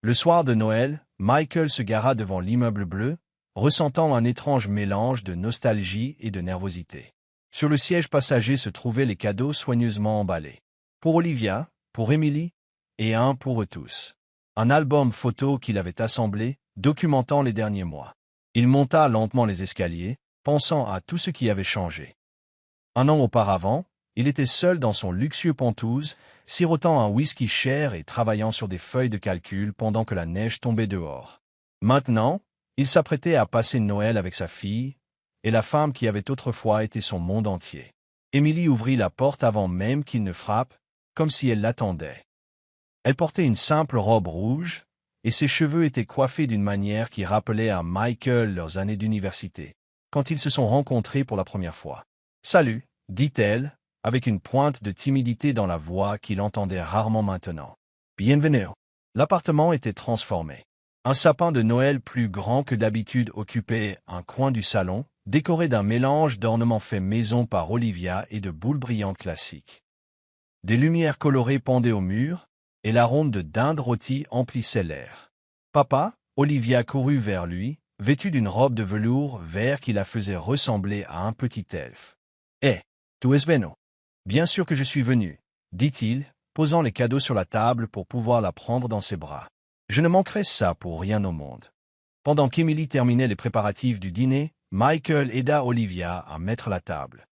Le soir de Noël, Michael se gara devant l'immeuble bleu, ressentant un étrange mélange de nostalgie et de nervosité. Sur le siège passager se trouvaient les cadeaux soigneusement emballés. Pour Olivia, pour Emily, et un pour eux tous. Un album photo qu'il avait assemblé, documentant les derniers mois. Il monta lentement les escaliers, pensant à tout ce qui avait changé. Un an auparavant, il était seul dans son luxueux Penthouse, sirotant un whisky cher et travaillant sur des feuilles de calcul pendant que la neige tombait dehors. Maintenant, il s'apprêtait à passer Noël avec sa fille, et la femme qui avait autrefois été son monde entier. Emily ouvrit la porte avant même qu'il ne frappe, comme si elle l'attendait. Elle portait une simple robe rouge, et ses cheveux étaient coiffés d'une manière qui rappelait à Michael leurs années d'université, quand ils se sont rencontrés pour la première fois. « Salut », dit-elle, avec une pointe de timidité dans la voix qu'il entendait rarement maintenant. « Bienvenue ». L'appartement était transformé. Un sapin de Noël plus grand que d'habitude occupait un coin du salon, décoré d'un mélange d'ornements faits maison par Olivia et de boules brillantes classiques. Des lumières colorées pendaient au mur, et l'arôme de dinde rôtie emplissait l'air. « Papa » Olivia courut vers lui, vêtue d'une robe de velours vert qui la faisait ressembler à un petit elfe. « Eh, tu es venu ?»« Bien sûr que je suis venu, » dit-il, posant les cadeaux sur la table pour pouvoir la prendre dans ses bras. « Je ne manquerai ça pour rien au monde. » Pendant qu'Emily terminait les préparatifs du dîner, Michael aida Olivia à mettre la table.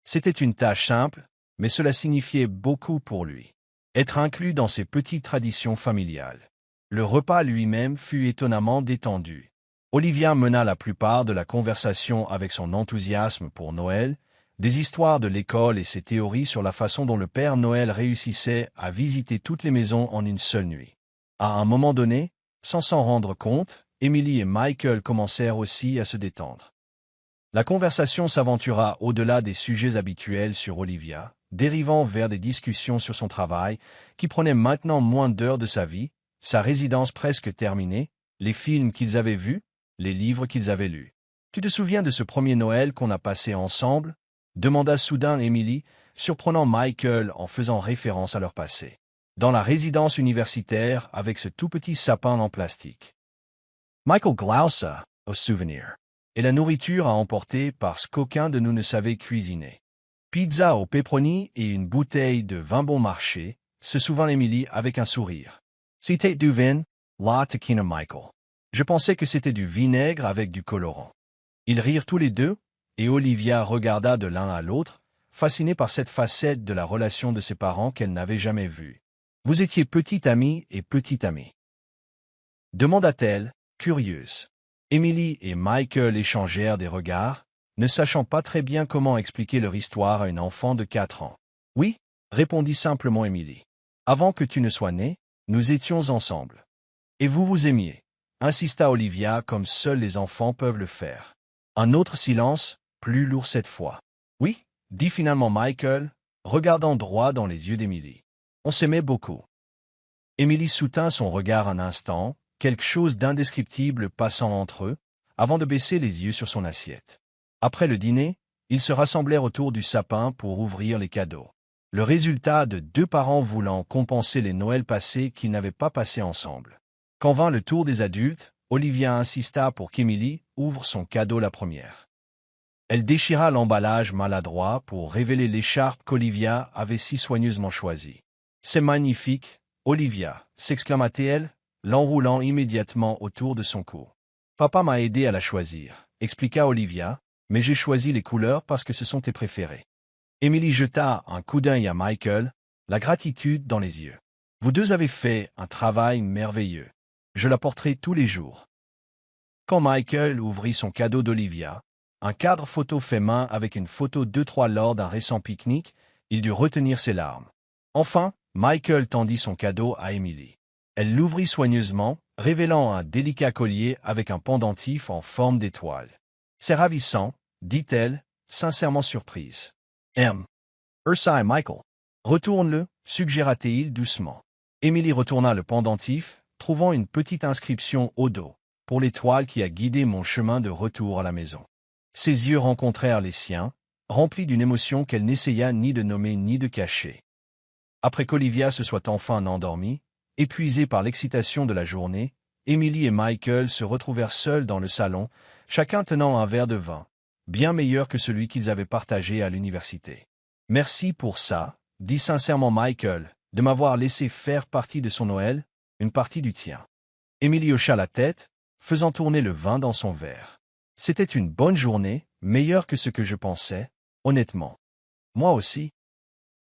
C'était une tâche simple, mais cela signifiait beaucoup pour lui. Être inclus dans ces petites traditions familiales. Le repas lui-même fut étonnamment détendu. Olivia mena la plupart de la conversation avec son enthousiasme pour Noël, des histoires de l'école et ses théories sur la façon dont le Père Noël réussissait à visiter toutes les maisons en une seule nuit. À un moment donné, sans s'en rendre compte, Emily et Michael commencèrent aussi à se détendre. La conversation s'aventura au-delà des sujets habituels sur Olivia, dérivant vers des discussions sur son travail, qui prenait maintenant moins d'heures de sa vie, sa résidence presque terminée, les films qu'ils avaient vus, les livres qu'ils avaient lus. « Tu te souviens de ce premier Noël qu'on a passé ensemble ?» demanda soudain Emily, surprenant Michael en faisant référence à leur passé. Dans la résidence universitaire avec ce tout petit sapin en plastique. Michael glausa au souvenir. Et la nourriture à emporter parce qu'aucun de nous ne savait cuisiner. Pizza au pepperoni et une bouteille de vin bon marché, se souvint Emily avec un sourire. C'était du vin, la taquina Michael. Je pensais que c'était du vinaigre avec du colorant. Ils rirent tous les deux, et Olivia regarda de l'un à l'autre, fascinée par cette facette de la relation de ses parents qu'elle n'avait jamais vue. Vous étiez petite amie et petite amie. Demanda-t-elle, curieuse. Emily et Michael échangèrent des regards, ne sachant pas très bien comment expliquer leur histoire à une enfant de 4 ans. Oui, répondit simplement Emily. Avant que tu ne sois née, nous étions ensemble. Et vous vous aimiez, insista Olivia comme seuls les enfants peuvent le faire. Un autre silence, plus lourd cette fois. Oui, dit finalement Michael, regardant droit dans les yeux d'Emily. On s'aimait beaucoup. Emily soutint son regard un instant, quelque chose d'indescriptible passant entre eux, avant de baisser les yeux sur son assiette. Après le dîner, ils se rassemblèrent autour du sapin pour ouvrir les cadeaux. Le résultat de 2 parents voulant compenser les Noëls passés qu'ils n'avaient pas passés ensemble. Quand vint le tour des adultes, Olivia insista pour qu'Emily ouvre son cadeau la première. Elle déchira l'emballage maladroit pour révéler l'écharpe qu'Olivia avait si soigneusement choisie. « C'est magnifique, Olivia !» s'exclama-t-elle, l'enroulant immédiatement autour de son cou. « Papa m'a aidé à la choisir, » expliqua Olivia, « mais j'ai choisi les couleurs parce que ce sont tes préférées. » Emily jeta un coup d'œil à Michael, la gratitude dans les yeux. « Vous deux avez fait un travail merveilleux. Je la porterai tous les jours. » Quand Michael ouvrit son cadeau d'Olivia, un cadre photo fait main avec une photo d'eux trois lors d'un récent pique-nique, il dut retenir ses larmes. Enfin, Michael tendit son cadeau à Emily. Elle l'ouvrit soigneusement, révélant un délicat collier avec un pendentif en forme d'étoile. « C'est ravissant, » dit-elle, sincèrement surprise. « Ursay Michael. Retourne-le, suggéra-t-il doucement. Emily retourna le pendentif, trouvant une petite inscription au dos, pour l'étoile qui a guidé mon chemin de retour à la maison. Ses yeux rencontrèrent les siens, remplis d'une émotion qu'elle n'essaya ni de nommer ni de cacher. Après qu'Olivia se soit enfin endormie, épuisée par l'excitation de la journée, Emily et Michael se retrouvèrent seuls dans le salon, chacun tenant un verre de vin, bien meilleur que celui qu'ils avaient partagé à l'université. « Merci pour ça, » dit sincèrement Michael, « de m'avoir laissé faire partie de son Noël, une partie du tien. » Emily hocha la tête, faisant tourner le vin dans son verre. « C'était une bonne journée, meilleure que ce que je pensais, honnêtement. »« Moi aussi. »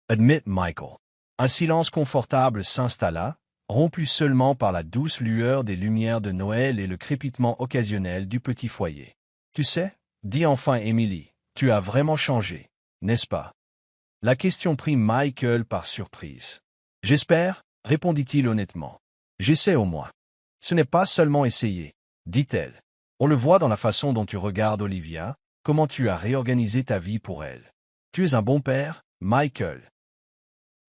Admit Michael. Un silence confortable s'installa, rompu seulement par la douce lueur des lumières de Noël et le crépitement occasionnel du petit foyer. « Tu sais, » dit enfin Emily, « tu as vraiment changé, n'est-ce pas ?» La question prit Michael par surprise. « J'espère, » répondit-il honnêtement. « J'essaie au moins. »« Ce n'est pas seulement essayer, » dit-elle. « On le voit dans la façon dont tu regardes Olivia, comment tu as réorganisé ta vie pour elle. Tu es un bon père, Michael. »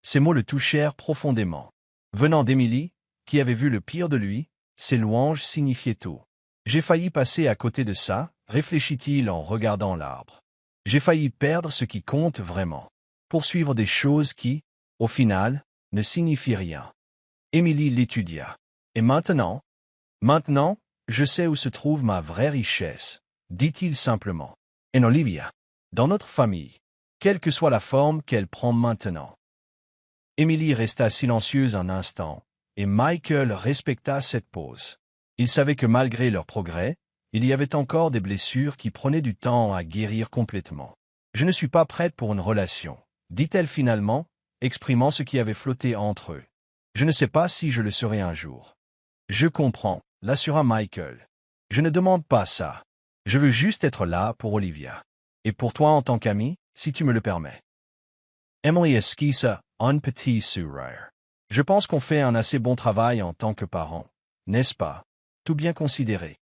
Ces mots le touchèrent profondément. Venant d'Emily, qui avait vu le pire de lui, ces louanges signifiaient tout. « J'ai failli passer à côté de ça, » réfléchit-il en regardant l'arbre. « J'ai failli perdre ce qui compte vraiment. Poursuivre des choses qui, au final, ne signifient rien. » Emily l'étudia. « Et maintenant? »« Maintenant, je sais où se trouve ma vraie richesse, » dit-il simplement. « En Olivia. Dans notre famille. Quelle que soit la forme qu'elle prend maintenant. » Emily resta silencieuse un instant, et Michael respecta cette pause. Il savait que malgré leur progrès, il y avait encore des blessures qui prenaient du temps à guérir complètement. « Je ne suis pas prête pour une relation, » dit-elle finalement, exprimant ce qui avait flotté entre eux. « Je ne sais pas si je le serai un jour. »« Je comprends, » l'assura Michael. Je ne demande pas ça. Je veux juste être là pour Olivia. Et pour toi en tant qu'ami, si tu me le permets. Emily esquisse un petit sourire. Je pense qu'on fait un assez bon travail en tant que parents, n'est-ce pas? Tout bien considéré.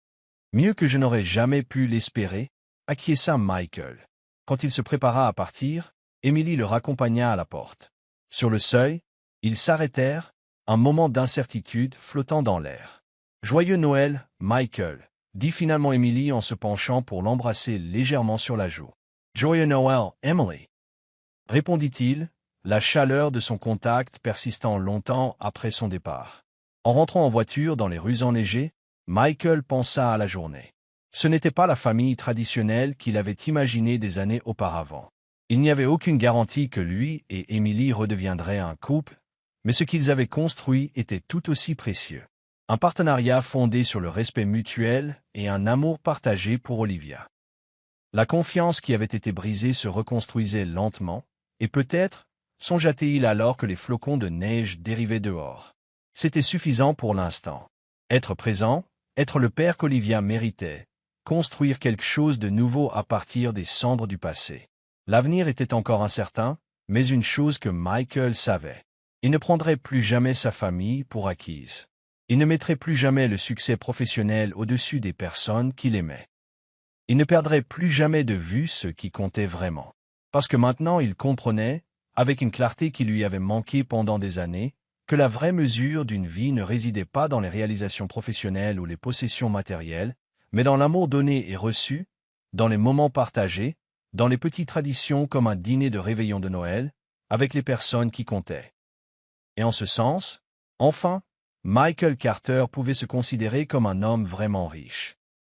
Mieux que je n'aurais jamais pu l'espérer, acquiesça Michael. Quand il se prépara à partir, Emily le raccompagna à la porte. Sur le seuil, ils s'arrêtèrent, un moment d'incertitude flottant dans l'air. Joyeux Noël, Michael, dit finalement Emily en se penchant pour l'embrasser légèrement sur la joue. Joyeux Noël, Emily, répondit-il, la chaleur de son contact persistant longtemps après son départ. En rentrant en voiture dans les rues enneigées, Michael pensa à la journée. Ce n'était pas la famille traditionnelle qu'il avait imaginée des années auparavant. Il n'y avait aucune garantie que lui et Emily redeviendraient un couple, mais ce qu'ils avaient construit était tout aussi précieux. Un partenariat fondé sur le respect mutuel et un amour partagé pour Olivia. La confiance qui avait été brisée se reconstruisait lentement, et peut-être songea-t-il alors que les flocons de neige dérivaient dehors. C'était suffisant pour l'instant. Être présent, être le père qu'Olivia méritait, construire quelque chose de nouveau à partir des cendres du passé. L'avenir était encore incertain, mais une chose que Michael savait. Il ne prendrait plus jamais sa famille pour acquise. Il ne mettrait plus jamais le succès professionnel au-dessus des personnes qu'il aimait. Il ne perdrait plus jamais de vue ce qui comptait vraiment. Parce que maintenant il comprenait, avec une clarté qui lui avait manqué pendant des années, que la vraie mesure d'une vie ne résidait pas dans les réalisations professionnelles ou les possessions matérielles, mais dans l'amour donné et reçu, dans les moments partagés, dans les petites traditions comme un dîner de réveillon de Noël, avec les personnes qui comptaient. Et en ce sens, enfin, Michael Carter pouvait se considérer comme un homme vraiment riche.